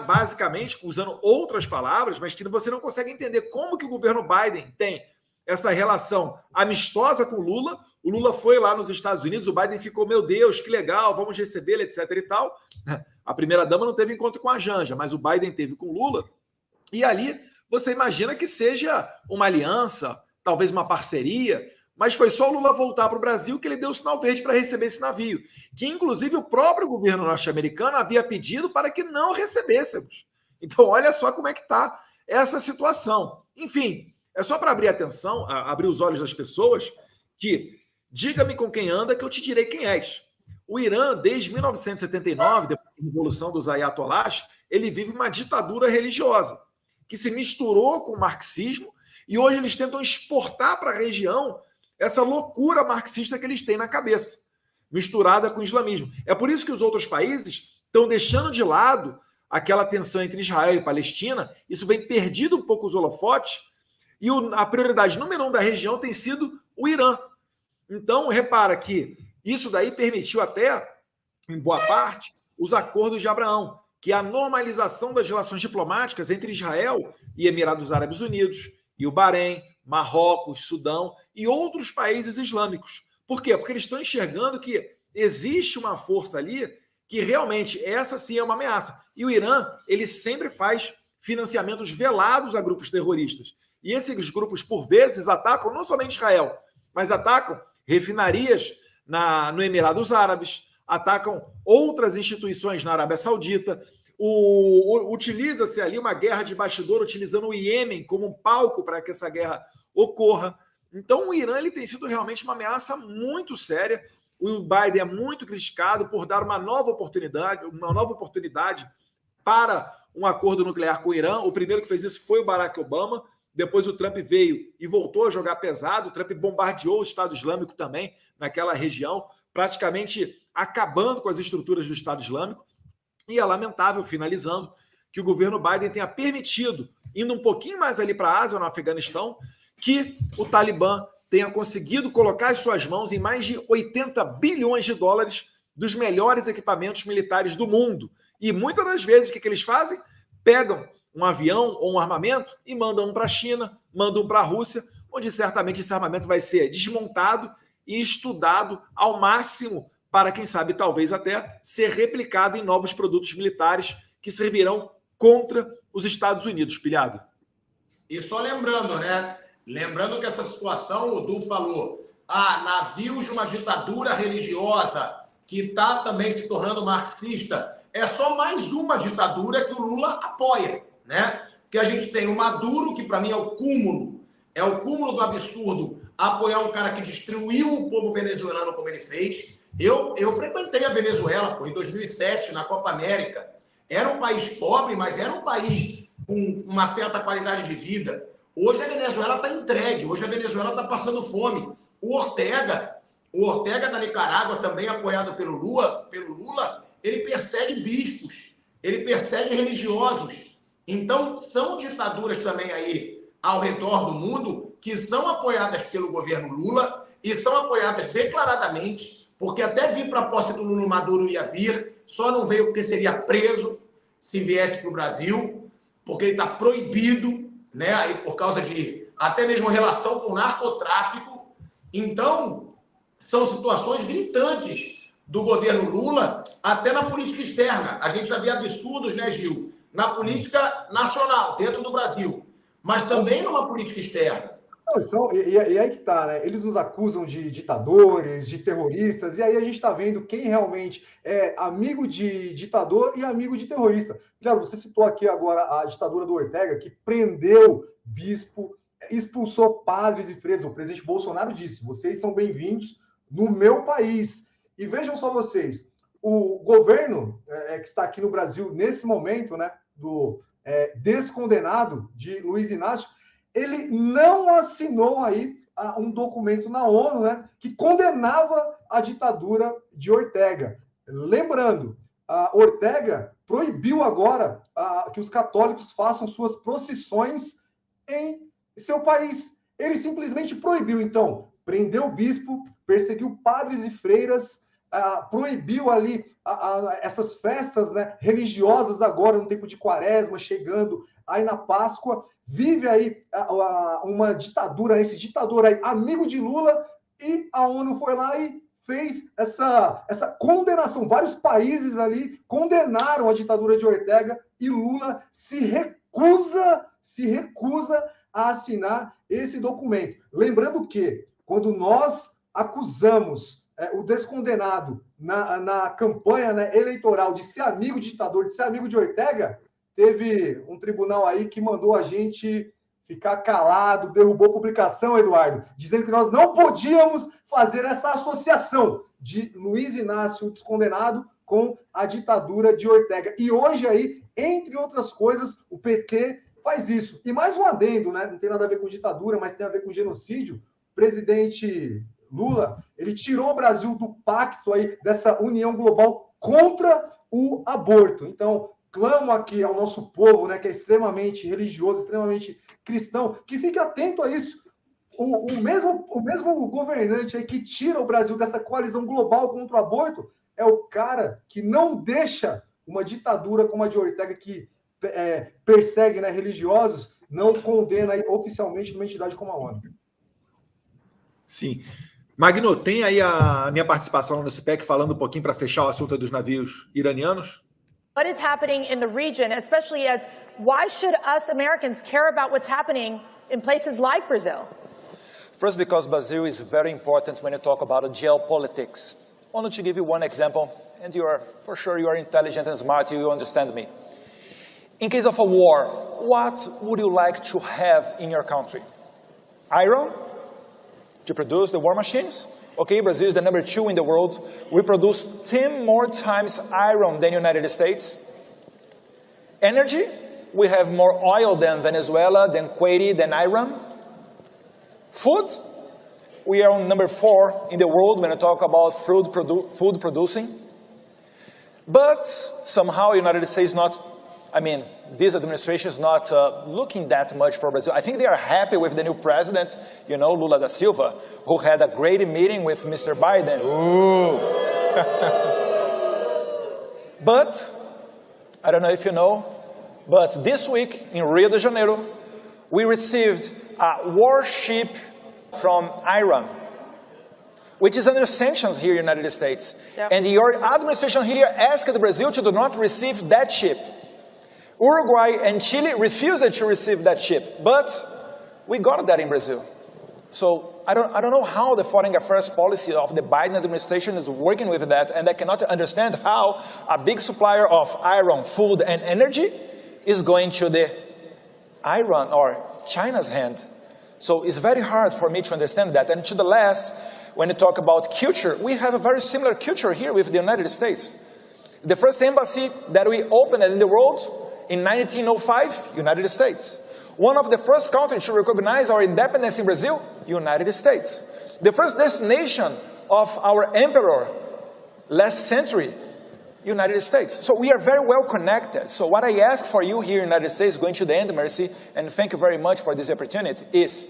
basicamente, usando outras palavras, mas que você não consegue entender como que o governo Biden tem essa relação amistosa com o Lula. O Lula foi lá nos Estados Unidos, o Biden ficou, meu Deus, que legal, vamos recebê-lo, etc. e tal. A primeira-dama não teve encontro com a Janja, mas o Biden teve com o Lula. E ali você imagina que seja uma aliança, talvez uma parceria, mas foi só o Lula voltar para o Brasil que ele deu o sinal verde para receber esse navio, que inclusive o próprio governo norte-americano havia pedido para que não recebêssemos. Então, olha só como é que está essa situação. Enfim, é só para abrir atenção, abrir os olhos das pessoas, que diga-me com quem anda que eu te direi quem és. O Irã, desde 1979, depois da Revolução dos Ayatollahs, ele vive uma ditadura religiosa, que se misturou com o marxismo, e hoje eles tentam exportar para a região essa loucura marxista que eles têm na cabeça, misturada com o islamismo. É por isso que os outros países estão deixando de lado aquela tensão entre Israel e Palestina. Isso vem perdido um pouco os holofotes, e a prioridade número 1 da região tem sido o Irã. Então, repara que isso daí permitiu até, em boa parte, os acordos de Abraão, que é a normalização das relações diplomáticas entre Israel e Emirados Árabes Unidos, e o Bahrein, Marrocos, Sudão e outros países islâmicos. Por quê? Porque eles estão enxergando que existe uma força ali que realmente essa sim é uma ameaça. E o Irã, ele sempre faz financiamentos velados a grupos terroristas. E esses grupos, por vezes, atacam não somente Israel, mas atacam refinarias no Emirados Árabes, atacam outras instituições na Arábia Saudita. Utiliza-se ali uma guerra de bastidor, utilizando o Iêmen como um palco para que essa guerra ocorra. Então, o Irã ele tem sido realmente uma ameaça muito séria. O Biden é muito criticado por dar uma nova oportunidade para um acordo nuclear com o Irã. O primeiro que fez isso foi o Barack Obama, Depois o Trump veio e voltou a jogar pesado. O Trump bombardeou o Estado Islâmico também naquela região, praticamente acabando com as estruturas do Estado Islâmico. E é lamentável, finalizando, que o governo Biden tenha permitido, indo um pouquinho mais ali para a Ásia, no Afeganistão, que o Talibã tenha conseguido colocar em suas mãos em mais de 80 bilhões de dólares dos melhores equipamentos militares do mundo. E muitas das vezes, o que eles fazem? Pegam um avião ou um armamento e mandam um para a China, mandam um para a Rússia, onde certamente esse armamento vai ser desmontado e estudado ao máximo para, quem sabe, talvez até ser replicado em novos produtos militares que servirão contra os Estados Unidos, Pilhado. E só lembrando, né? Lembrando que essa situação, o Du falou, navios de uma ditadura religiosa que está também se tornando marxista, é só mais uma ditadura que o Lula apoia, né? Porque a gente tem o Maduro, que para mim é o cúmulo do absurdo, apoiar um cara que destruiu o povo venezuelano como ele fez. Eu frequentei a Venezuela, em 2007, na Copa América. Era um país pobre, mas era um país com uma certa qualidade de vida. Hoje a Venezuela está entregue, hoje a Venezuela está passando fome. O Ortega da Nicarágua, também apoiado pelo Lula, ele persegue bispos, ele persegue religiosos. Então, são ditaduras também aí ao redor do mundo que são apoiadas pelo governo Lula e são apoiadas declaradamente, porque até vir para a posse do Lula, Maduro ia vir, só não veio porque seria preso se viesse para o Brasil, porque ele está proibido, né, aí por causa de até mesmo relação com o narcotráfico. Então, são situações gritantes do governo Lula, até na política externa. A gente já vê absurdos, né, Gil? Na política nacional, dentro do Brasil, mas também numa política externa. E aí que tá, né? Eles nos acusam de ditadores, de terroristas, e aí a gente está vendo quem realmente é amigo de ditador e amigo de terrorista. Claro, você citou aqui agora a ditadura do Ortega, que prendeu bispo, expulsou padres e freiras. O presidente Bolsonaro disse: vocês são bem-vindos no meu país. E vejam só vocês, o governo que está aqui no Brasil nesse momento, né, do descondenado de Luiz Inácio, ele não assinou aí um documento na ONU, né, que condenava a ditadura de Ortega. Lembrando, Ortega proibiu agora que os católicos façam suas procissões em seu país. Ele simplesmente proibiu, então, prendeu o bispo, perseguiu padres e freiras, proibiu ali essas festas, né, religiosas agora, no tempo de Quaresma, chegando aí na Páscoa. Vive aí uma ditadura, esse ditador aí, amigo de Lula, e a ONU foi lá e fez essa condenação. Vários países ali condenaram a ditadura de Ortega e Lula se recusa a assinar esse documento. Lembrando que, quando nós acusamos o descondenado na campanha, né, eleitoral de ser amigo de ditador, de ser amigo de Ortega, teve um tribunal aí que mandou a gente ficar calado, derrubou publicação, Eduardo, dizendo que nós não podíamos fazer essa associação de Luiz Inácio descondenado com a ditadura de Ortega. E hoje aí, entre outras coisas, o PT faz isso. E mais um adendo, né? Não tem nada a ver com ditadura, mas tem a ver com genocídio. O presidente Lula, ele tirou o Brasil do pacto aí, dessa união global contra o aborto. Então, clamo aqui ao nosso povo, né, que é extremamente religioso, extremamente cristão, que fique atento a isso. O mesmo governante aí que tira o Brasil dessa coalizão global contra o aborto é o cara que não deixa uma ditadura como a de Ortega, que persegue, né, religiosos, não condena aí oficialmente numa entidade como a ONU. Sim. Magno, tem aí a minha participação no CPEC falando um pouquinho para fechar o assunto dos navios iranianos? What is happening in the region, especially as why should us Americans care about what's happening in places like Brazil? First, because Brazil is very important when you talk about geopolitics. Only to give you one example, and for sure you are intelligent and smart, you understand me. In case of a war, what would you like to have in your country? Iron to produce the war machines? Okay, Brazil is the number 2 in the world. We produce 10 more times iron than the United States. Energy? we have more oil than Venezuela, than Kuwait, than Iran. Food, we are on number 4 in the world when we talk about food producing. But somehow United States this administration is not looking that much for Brazil. I think they are happy with the new president, Lula da Silva, who had a great meeting with Mr. Biden. But, I don't know if you know, but this week in Rio de Janeiro, we received a warship from Iran, which is under sanctions here in the United States. Yep. And your administration here asked Brazil to do not receive that ship. Uruguay and Chile refused to receive that ship, but we got that in Brazil. So I don't know how the foreign affairs policy of the Biden administration is working with that, and I cannot understand how a big supplier of iron, food, and energy is going to the Iran or China's hand. So it's very hard for me to understand that. And to the last, when you talk about culture, we have a very similar culture here with the United States. The first embassy that we opened in the world in 1905, United States. One of the first countries to recognize our independence in Brazil, United States. The first destination of our emperor last century, United States. So we are very well connected. So what I ask for you here in the United States, going to the end, Mercy, and thank you very much for this opportunity, is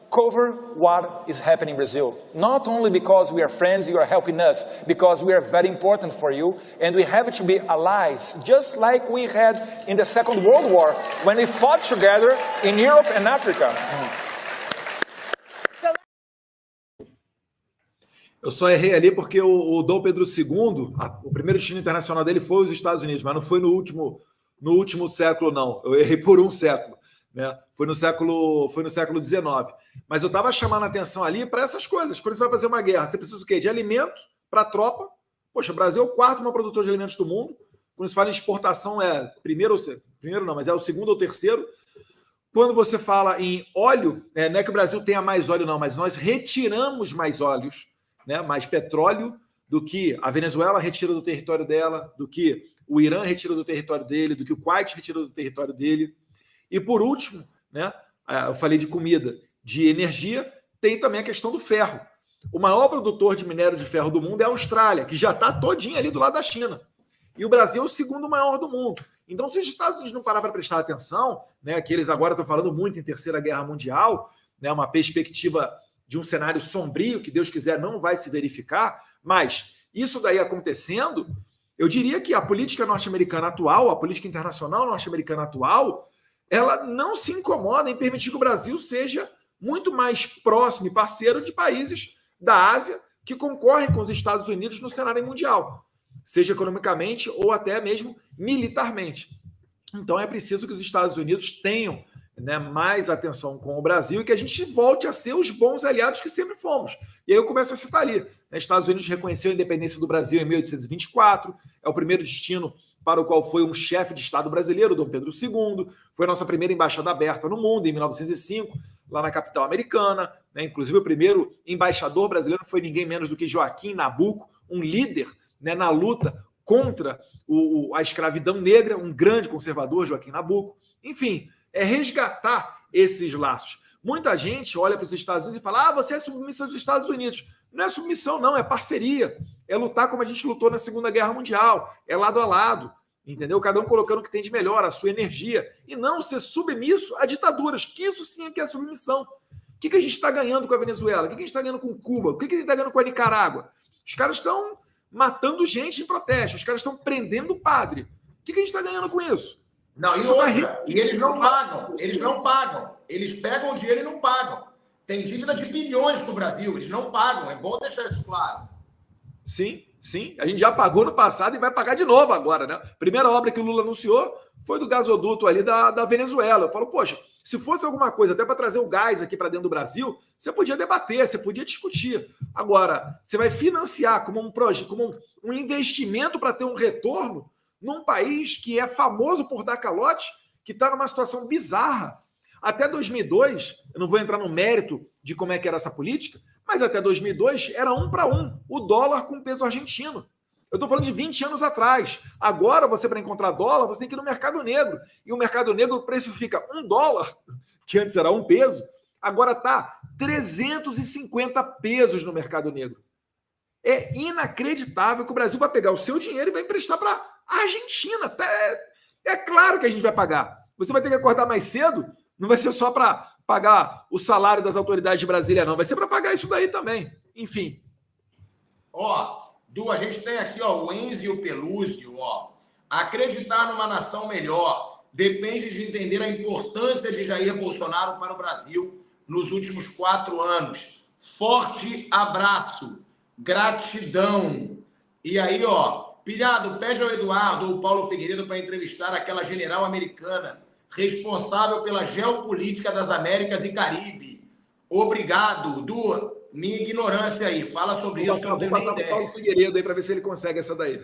cover what is happening in Brazil. Not only because we are friends, you are helping us, because we are very important for you, and we have to be allies, just like we had in the Second World War, when we fought together in Europe and Africa. Eu só errei ali porque o Dom Pedro II, o primeiro destino internacional dele foi os Estados Unidos, mas não foi no último século, não. Eu errei por um século. Né? Foi no século XIX. Mas eu estava chamando a atenção ali para essas coisas. Quando você vai fazer uma guerra, você precisa o quê? De alimento para a tropa. Poxa, o Brasil é o 4º maior produtor de alimentos do mundo. Quando se fala em exportação, primeiro não, mas é o 2º ou 3º. Quando você fala em óleo, não é que o Brasil tenha mais óleo, não, mas nós retiramos mais óleos, né, mais petróleo do que a Venezuela retira do território dela, do que o Irã retira do território dele, do que o Kuwait retira do território dele. E por último, né, eu falei de comida, de energia, tem também a questão do ferro. O maior produtor de minério de ferro do mundo é a Austrália, que já está todinha ali do lado da China. E o Brasil é o 2º maior do mundo. Então, se os Estados Unidos não parar para prestar atenção, né, que eles agora estão falando muito em Terceira Guerra Mundial, né, uma perspectiva de um cenário sombrio, que Deus quiser não vai se verificar, mas isso daí acontecendo, eu diria que a política norte-americana atual, a política internacional norte-americana atual, ela não se incomoda em permitir que o Brasil seja muito mais próximo e parceiro de países da Ásia que concorrem com os Estados Unidos no cenário mundial, seja economicamente ou até mesmo militarmente. Então é preciso que os Estados Unidos tenham, né, mais atenção com o Brasil e que a gente volte a ser os bons aliados que sempre fomos. E aí eu começo a citar ali. Né, Estados Unidos reconheceu a independência do Brasil em 1824, é o primeiro destino para o qual foi um chefe de Estado brasileiro, Dom Pedro II, foi a nossa primeira embaixada aberta no mundo, em 1905, lá na capital americana. Né? Inclusive, o primeiro embaixador brasileiro foi ninguém menos do que Joaquim Nabuco, um líder, né, na luta contra a escravidão negra, um grande conservador, Joaquim Nabuco. Enfim, é resgatar esses laços. Muita gente olha para os Estados Unidos e fala: você é submissão dos Estados Unidos. Não é submissão, não, é parceria. É lutar como a gente lutou na Segunda Guerra Mundial. É lado a lado, entendeu? Cada um colocando o que tem de melhor, a sua energia. E não ser submisso a ditaduras, que isso sim é que é submissão. O que a gente está ganhando com a Venezuela? O que a gente está ganhando com Cuba? O que a gente está ganhando com a Nicarágua? Os caras estão matando gente em protesto. Os caras estão prendendo o padre. O que a gente está ganhando com isso? Não, e eles não pagam. Eles não pagam. Eles pegam o dinheiro e não pagam. Tem dívida de bilhões para o Brasil. Eles não pagam. É bom deixar isso claro. Sim, sim. A gente já pagou no passado e vai pagar de novo agora, né? A primeira obra que o Lula anunciou foi do gasoduto ali da Venezuela. Eu falo, poxa, se fosse alguma coisa até para trazer o gás aqui para dentro do Brasil, você podia debater, você podia discutir. Agora, você vai financiar como um projeto, como um investimento para ter um retorno num país que é famoso por dar calote, que está numa situação bizarra. Até 2002, eu não vou entrar no mérito de como é que era essa política, mas até 2002 era 1 para 1, o dólar com o peso argentino. Eu estou falando de 20 anos atrás. Agora, você, para encontrar dólar, você tem que ir no mercado negro. E o mercado negro, o preço fica $1, que antes era 1 peso, agora está 350 pesos no mercado negro. É inacreditável que o Brasil vai pegar o seu dinheiro e vai emprestar para a Argentina. É claro que a gente vai pagar. Você vai ter que acordar mais cedo, não vai ser só para pagar o salário das autoridades de Brasília, não. Vai ser para pagar isso daí também. Enfim. Ó, Du, a gente tem aqui, ó, o Enzo e o Pelúcio, ó. Acreditar numa nação melhor depende de entender a importância de Jair Bolsonaro para o Brasil nos últimos 4 anos. Forte abraço. Gratidão. E aí, ó, Pilhado, pede ao Eduardo ou Paulo Figueiredo para entrevistar aquela general americana responsável pela geopolítica das Américas e Caribe. Obrigado, Du. Minha ignorância aí. Fala sobre isso. Vou passar para o Paulo Figueiredo aí para ver se ele consegue essa daí.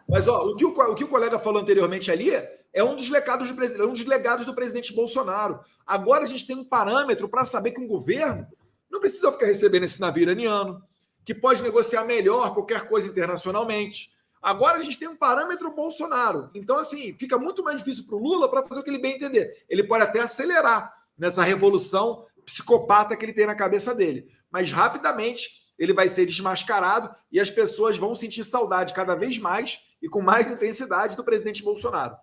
Mas, ó, o que o colega falou anteriormente ali é um dos legados do presidente Bolsonaro. Agora a gente tem um parâmetro para saber que um governo não precisa ficar recebendo esse navio iraniano, que pode negociar melhor qualquer coisa internacionalmente. Agora a gente tem um parâmetro Bolsonaro. Então, assim, fica muito mais difícil para o Lula para fazer o que ele bem entender. Ele pode até acelerar nessa revolução psicopata que ele tem na cabeça dele. Mas, rapidamente, ele vai ser desmascarado e as pessoas vão sentir saudade cada vez mais e com mais intensidade do presidente Bolsonaro.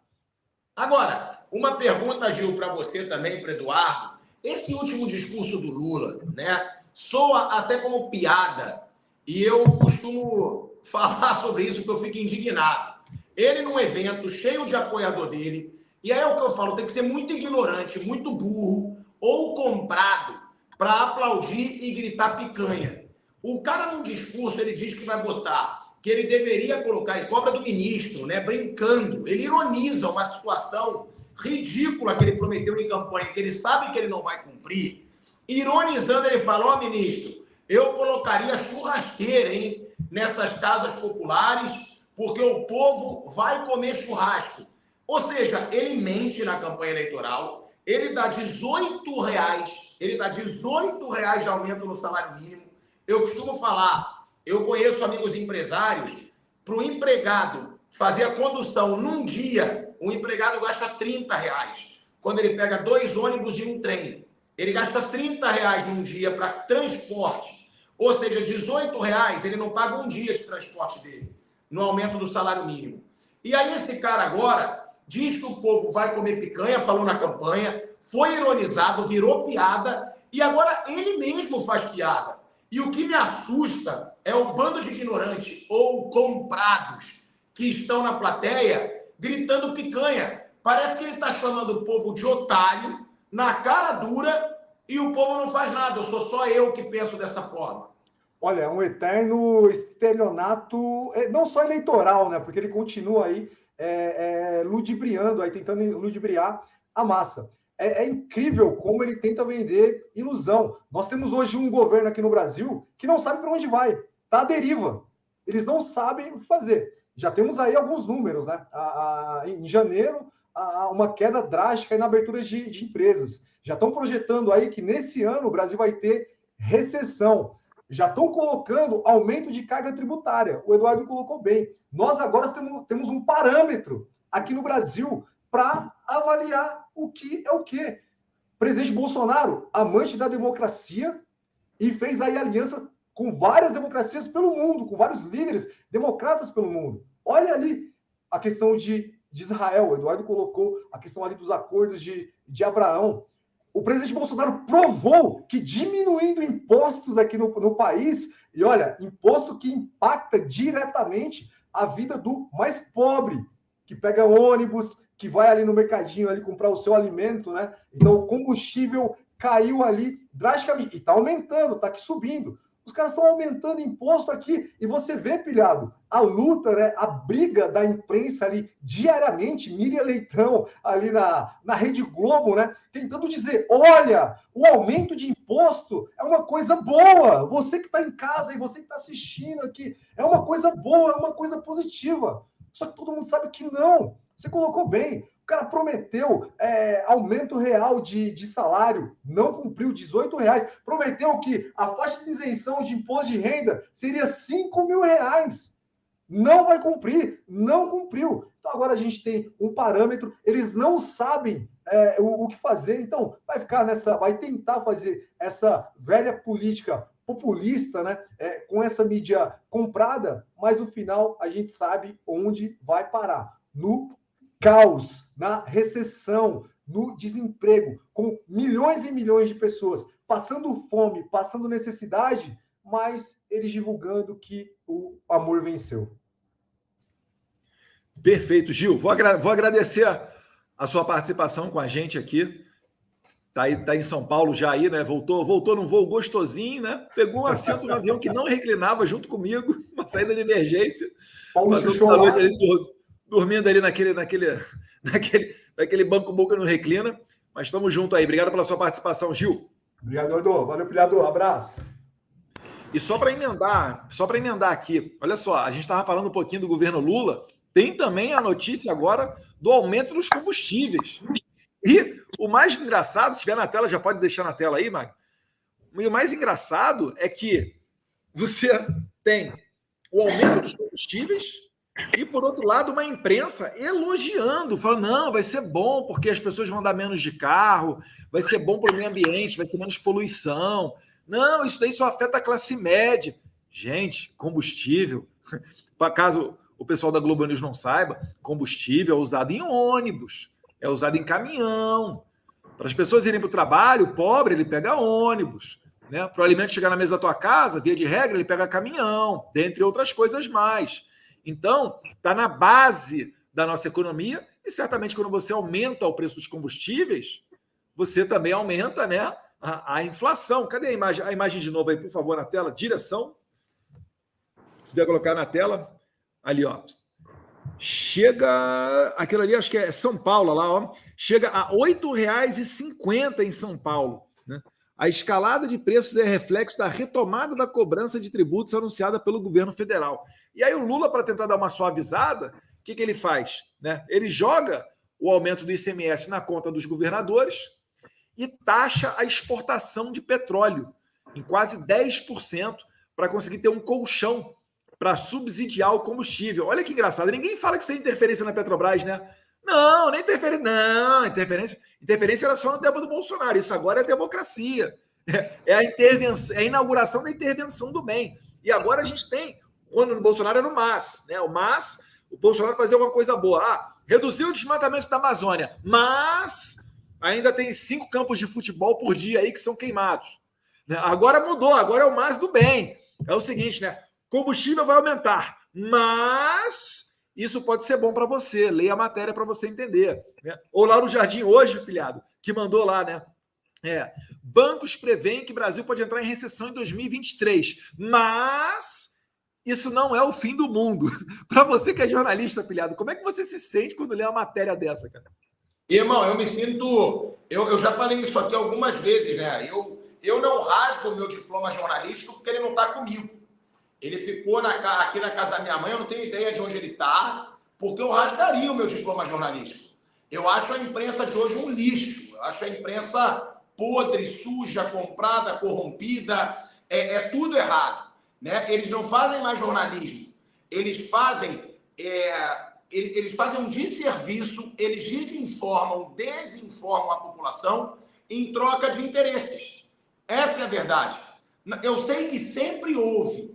Agora, uma pergunta, Gil, para você também, para Eduardo. Esse último discurso do Lula, né, soa até como piada. E eu costumo falar sobre isso porque eu fico indignado. Ele num evento cheio de apoiador dele, e aí é o que eu falo, tem que ser muito ignorante, muito burro, ou comprado para aplaudir e gritar picanha. O cara, num discurso, ele diz que vai botar, que ele deveria colocar, e cobra do ministro, né, brincando. Ele ironiza uma situação ridícula que ele prometeu em campanha, que ele sabe que ele não vai cumprir. Ironizando, ele fala, ó, ministro, eu colocaria churrasqueira, hein, nessas casas populares, porque o povo vai comer churrasco. Ou seja, ele mente na campanha eleitoral, ele dá R$18 de aumento no salário mínimo. Eu costumo falar, eu conheço amigos empresários, para o empregado fazer a condução num dia, o empregado gasta R$30. Quando ele pega 2 ônibus e um trem, ele gasta R$30 num dia para transporte. Ou seja, R$18 ele não paga um dia de transporte dele, no aumento do salário mínimo. E aí esse cara agora diz que o povo vai comer picanha, falou na campanha, foi ironizado, virou piada, e agora ele mesmo faz piada. E o que me assusta é o bando de ignorantes ou comprados que estão na plateia gritando picanha. Parece que ele está chamando o povo de otário, na cara dura, e o povo não faz nada. Eu sou só eu que penso dessa forma. Olha, é um eterno estelionato, não só eleitoral, né? Porque ele continua aí ludibriando, aí tentando ludibriar a massa. É incrível como ele tenta vender ilusão. Nós temos hoje um governo aqui no Brasil que não sabe para onde vai. Está à deriva. Eles não sabem o que fazer. Já temos aí alguns números, né? Em janeiro, uma queda drástica na abertura de empresas. Já estão projetando aí que nesse ano o Brasil vai ter recessão. Já estão colocando aumento de carga tributária. O Eduardo colocou bem. Nós agora temos um parâmetro aqui no Brasil para avaliar o que é o quê. Presidente Bolsonaro, amante da democracia, e fez aí aliança com várias democracias pelo mundo, com vários líderes democratas pelo mundo. Olha ali a questão de Israel. O Eduardo colocou a questão ali dos acordos de Abraão. O presidente Bolsonaro provou que diminuindo impostos aqui no país, e olha, imposto que impacta diretamente a vida do mais pobre, que pega ônibus, que vai ali no mercadinho ali comprar o seu alimento, né? Então o combustível caiu ali drasticamente, e está aumentando, está aqui subindo. Os caras estão aumentando imposto aqui, e você vê, Pilhado, a luta, né, a briga da imprensa ali diariamente, Miriam Leitão ali na Rede Globo, né, tentando dizer, olha, o aumento de imposto é uma coisa boa, você que está em casa e você que está assistindo aqui, é uma coisa boa, é uma coisa positiva. Só que todo mundo sabe que não. Você colocou bem. O cara prometeu aumento real de salário, não cumpriu, R$18. Prometeu que a faixa de isenção de imposto de renda seria R$5.000. Não vai cumprir, não cumpriu. Então agora a gente tem um parâmetro, eles não sabem o que fazer, então vai tentar fazer essa velha política populista, né, com essa mídia comprada, mas no final a gente sabe onde vai parar. No caos, na recessão, no desemprego, com milhões e milhões de pessoas passando fome, passando necessidade, mas eles divulgando que o amor venceu. Perfeito, Gil. Vou agradecer a sua participação com a gente aqui. Tá em São Paulo já aí, né? Voltou num voo gostosinho, né? Pegou um assento no avião que não reclinava junto comigo, uma saída de emergência. Passou a noite ali, dormindo ali naquele banco bom que não reclina. Mas estamos juntos aí. Obrigado pela sua participação, Gil. Obrigado, Edu. Valeu, pilhador. Abraço. E só para emendar aqui, olha só, a gente estava falando um pouquinho do governo Lula, tem também a notícia agora do aumento dos combustíveis. E o mais engraçado, se estiver na tela, já pode deixar na tela aí, Mag. E o mais engraçado é que você tem o aumento dos combustíveis e, por outro lado, uma imprensa elogiando, falando, não, vai ser bom porque as pessoas vão andar menos de carro, vai ser bom para o meio ambiente, vai ter menos poluição. Não, isso daí só afeta a classe média. Gente, combustível, para caso o pessoal da Globo News não saiba, combustível é usado em ônibus, é usado em caminhão. Para as pessoas irem para o trabalho, o pobre, ele pega ônibus. Né? Para o alimento chegar na mesa da tua casa, via de regra, ele pega caminhão, dentre outras coisas mais. Então, está na base da nossa economia e certamente quando você aumenta o preço dos combustíveis, você também aumenta, né, a inflação. Cadê a imagem de novo aí, por favor, na tela? Direção. Se vier colocar na tela, ali, ó. Chega... Aquilo ali, acho que é São Paulo, lá, ó. Chega a R$ 8,50 em São Paulo. Né? A escalada de preços é reflexo da retomada da cobrança de tributos anunciada pelo governo federal. E aí o Lula, para tentar dar uma suavizada, o que ele faz? Né? Ele joga o aumento do ICMS na conta dos governadores e taxa a exportação de petróleo em quase 10% para conseguir ter um colchão para subsidiar o combustível. Olha que engraçado. Ninguém fala que isso é interferência na Petrobras, né? Não, nem interferência. Não, interferência era só no tempo do Bolsonaro. Isso agora é democracia. É a intervenção, é a inauguração da intervenção do bem. E agora a gente tem, quando no Bolsonaro era no MAS, né? O MAS, o Bolsonaro fazia alguma coisa boa. Reduziu o desmatamento da Amazônia, mas ainda tem 5 campos de futebol por dia aí que são queimados. Né? Agora mudou, agora é o MAS do bem. É o seguinte, né? Combustível vai aumentar, mas isso pode ser bom para você. Leia a matéria para você entender. Né? Ou lá no Jardim hoje, pilhado, que mandou lá, né? Bancos preveem que o Brasil pode entrar em recessão em 2023, mas isso não é o fim do mundo. Para você que é jornalista, pilhado, como é que você se sente quando lê uma matéria dessa, cara? Irmão, eu me sinto... Eu já falei isso aqui algumas vezes, né? Eu não rasgo o meu diploma jornalístico porque ele não está comigo. Ele ficou aqui na casa da minha mãe, eu não tenho ideia de onde ele está, porque eu rasgaria o meu diploma jornalístico. Eu acho a imprensa de hoje um lixo. Eu acho a imprensa podre, suja, comprada, corrompida. É tudo errado. Né? Eles não fazem mais jornalismo. Eles fazem um desserviço, eles desinformam a população em troca de interesses. Essa é a verdade. Eu sei que sempre houve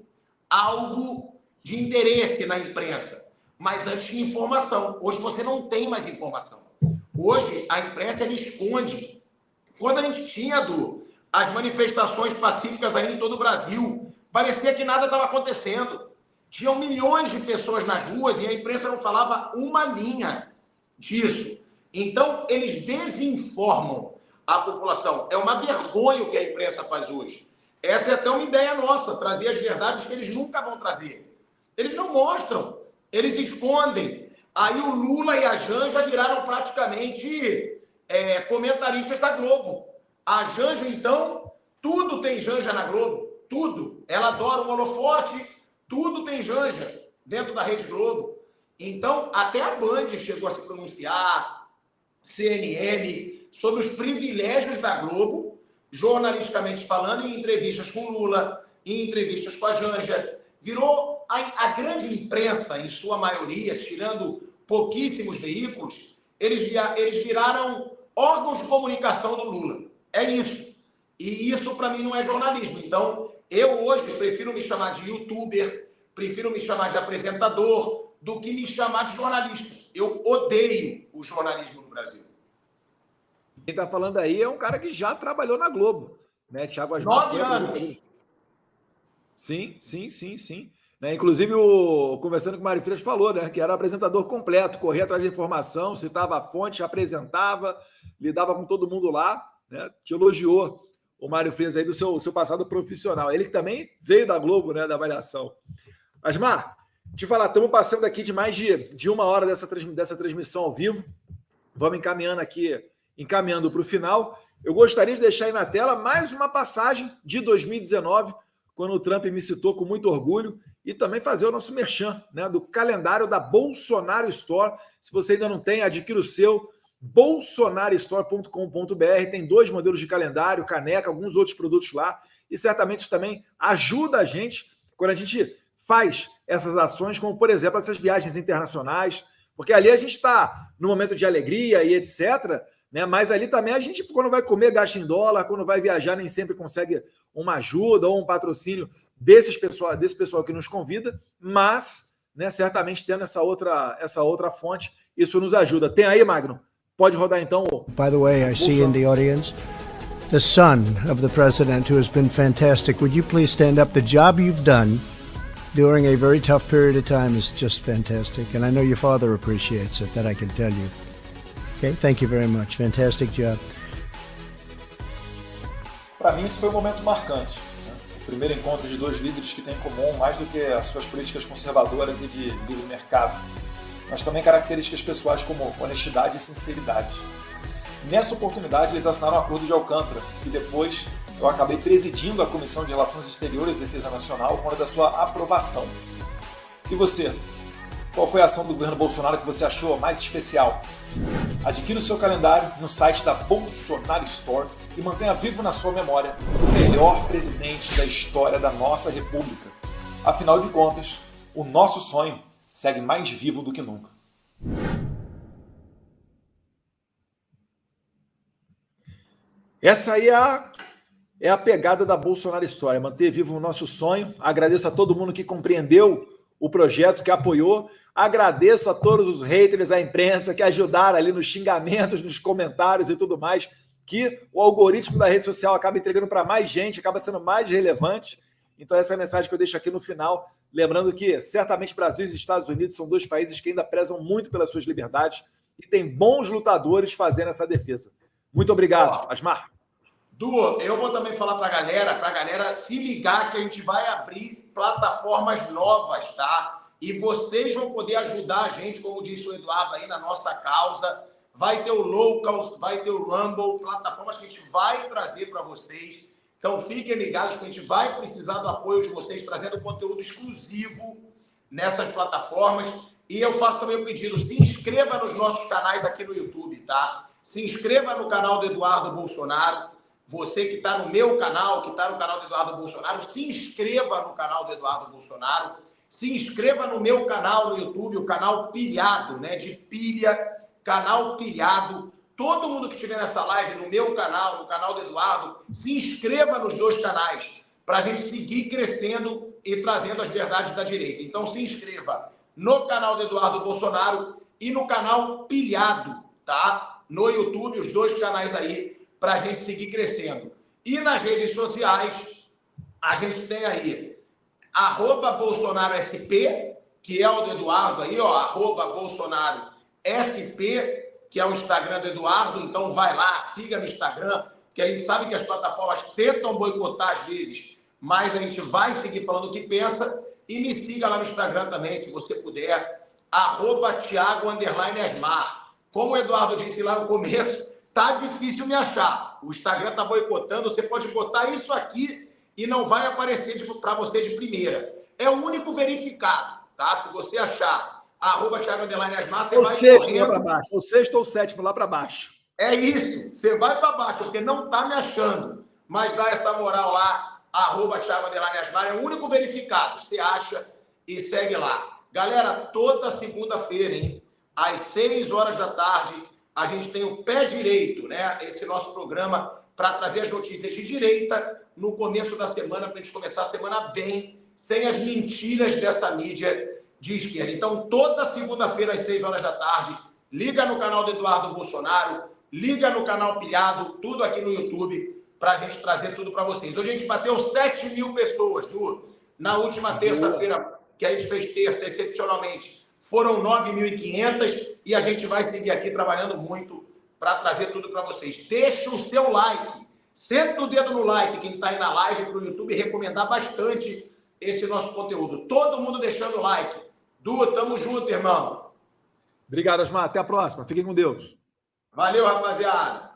algo de interesse na imprensa, mas antes tinha informação. Hoje você não tem mais informação. Hoje a imprensa ela esconde. Quando a gente tinha as manifestações pacíficas aí em todo o Brasil, parecia que nada estava acontecendo. Tinham milhões de pessoas nas ruas e a imprensa não falava uma linha disso. Então eles desinformam a população. É uma vergonha o que a imprensa faz hoje. Essa é até uma ideia nossa, trazer as verdades que eles nunca vão trazer. Eles não mostram, eles escondem. Aí o Lula e a Janja viraram praticamente comentaristas da Globo. A Janja, então, tudo tem Janja na Globo, tudo. Ela adora um holofote, tudo tem Janja dentro da Rede Globo. Então, até a Band chegou a se pronunciar, CNN, sobre os privilégios da Globo, jornalisticamente falando, em entrevistas com Lula, em entrevistas com a Janja. Virou a grande imprensa, em sua maioria, tirando pouquíssimos veículos, eles viraram órgãos de comunicação do Lula. É isso. E isso, para mim, não é jornalismo. Então, eu hoje prefiro me chamar de youtuber, prefiro me chamar de apresentador, do que me chamar de jornalista. Eu odeio o jornalismo no Brasil. Quem está falando aí é um cara que já trabalhou na Globo, né? Thiago Asmar. 9 anos. Sim. Né? Inclusive, conversando com o Mário Frias, falou, né, que era apresentador completo, corria atrás de informação, citava a fonte, apresentava, lidava com todo mundo lá, né? Te elogiou o Mário Frias aí do seu passado profissional. Ele que também veio da Globo, né, da Avaliação. Asmar, te falar, estamos passando aqui de mais de 1 hora dessa transmissão ao vivo. Vamos encaminhando para o final. Eu gostaria de deixar aí na tela mais uma passagem de 2019, quando o Trump me citou com muito orgulho, e também fazer o nosso merchan, né, do calendário da Bolsonaro Store. Se você ainda não tem, adquira o seu, bolsonarostore.com.br. Tem 2 modelos de calendário, caneca, alguns outros produtos lá, e certamente isso também ajuda a gente quando a gente faz essas ações, como, por exemplo, essas viagens internacionais, porque ali a gente está no momento de alegria e etc., né? Mas ali também a gente, quando vai comer, gasta em dólar, quando vai viajar, nem sempre consegue uma ajuda ou um patrocínio desse pessoal que nos convida, mas, né, certamente tendo essa outra fonte, isso nos ajuda. Tem aí, Magno? Pode rodar então. By the way, I see in the audience the son of the president, who has been fantastic. Would you please stand up? The job you've done during a very tough period of time is just fantastic, and I know your father appreciates it, that I can tell you. Okay, thank you very much. Fantastic job. Para mim, isso foi um momento marcante. Né? O primeiro encontro de 2 líderes que têm em comum mais do que as suas políticas conservadoras e de livre mercado, mas também características pessoais como honestidade e sinceridade. Nessa oportunidade, eles assinaram o Acordo de Alcântara, e depois eu acabei presidindo a Comissão de Relações Exteriores e Defesa Nacional quando da sua aprovação. E você? Qual foi a ação do governo Bolsonaro que você achou mais especial? Adquira o seu calendário no site da Bolsonaro Store e mantenha vivo na sua memória o melhor presidente da história da nossa república. Afinal de contas, o nosso sonho segue mais vivo do que nunca. Essa aí é a pegada da Bolsonaro História, manter vivo o nosso sonho. Agradeço a todo mundo que compreendeu o projeto, que apoiou. Agradeço a todos os haters, a imprensa, que ajudaram ali nos xingamentos, nos comentários e tudo mais, que o algoritmo da rede social acaba entregando para mais gente, acaba sendo mais relevante. Então essa é a mensagem que eu deixo aqui no final, lembrando que certamente Brasil e Estados Unidos são 2 países que ainda prezam muito pelas suas liberdades e tem bons lutadores fazendo essa defesa. Muito obrigado, Asmar. Du, eu vou também falar para a galera se ligar que a gente vai abrir plataformas novas, tá? E vocês vão poder ajudar a gente, como disse o Eduardo aí, na nossa causa. Vai ter o Local, vai ter o Rumble, plataformas que a gente vai trazer para vocês. Então fiquem ligados que a gente vai precisar do apoio de vocês, trazendo conteúdo exclusivo nessas plataformas. E eu faço também o pedido, se inscreva nos nossos canais aqui no YouTube, tá? Se inscreva no canal do Eduardo Bolsonaro. Você que está no meu canal, que está no canal do Eduardo Bolsonaro, se inscreva no canal do Eduardo Bolsonaro. Se inscreva no meu canal no YouTube, o canal Pilhado, né? De pilha, canal Pilhado. Todo mundo que estiver nessa live, no meu canal, no canal do Eduardo, se inscreva nos 2 canais, para a gente seguir crescendo e trazendo as verdades da direita. Então se inscreva no canal do Eduardo Bolsonaro e no canal Pilhado, tá? No YouTube, os 2 canais aí, para a gente seguir crescendo. E nas redes sociais, a gente tem aí @BolsonaroSP, que é o do Eduardo aí, ó, @BolsonaroSP, que é o Instagram do Eduardo. Então vai lá, siga no Instagram, porque a gente sabe que as plataformas tentam boicotar às vezes, mas a gente vai seguir falando o que pensa. E me siga lá no Instagram também, se você puder, @Thiago_Asmar. Como o Eduardo disse lá no começo, tá difícil me achar. O Instagram tá boicotando, você pode botar isso aqui e não vai aparecer para você de primeira. É o único verificado, tá? Se você achar arroba Thiago Asmar, você O vai sexto correndo. lá para baixo. O sexto ou o sétimo lá para baixo. É isso, você vai para baixo, porque não tá me achando. Mas dá essa moral lá, arroba Thiago Asmar, é o único verificado. Você acha e segue lá. Galera, toda segunda-feira, hein? Às 6 horas da tarde, a gente tem o Pé Direito, né? Esse nosso programa para trazer as notícias de direita no começo da semana, para a gente começar a semana bem, sem as mentiras dessa mídia de esquerda. Então, toda segunda-feira, às 6 horas da tarde, liga no canal do Eduardo Bolsonaro, liga no canal Pilhado, tudo aqui no YouTube, para a gente trazer tudo para vocês. Hoje a gente bateu 7 mil pessoas, Ju. Na última terça-feira, que a gente fez terça, excepcionalmente, foram 9.500 e a gente vai seguir aqui trabalhando muito para trazer tudo para vocês. Deixa o seu like. Senta o dedo no like, quem está aí na live, para o YouTube recomendar bastante esse nosso conteúdo. Todo mundo deixando o like. Du, tamo junto, irmão. Obrigado, Asmar. Até a próxima. Fiquem com Deus. Valeu, rapaziada.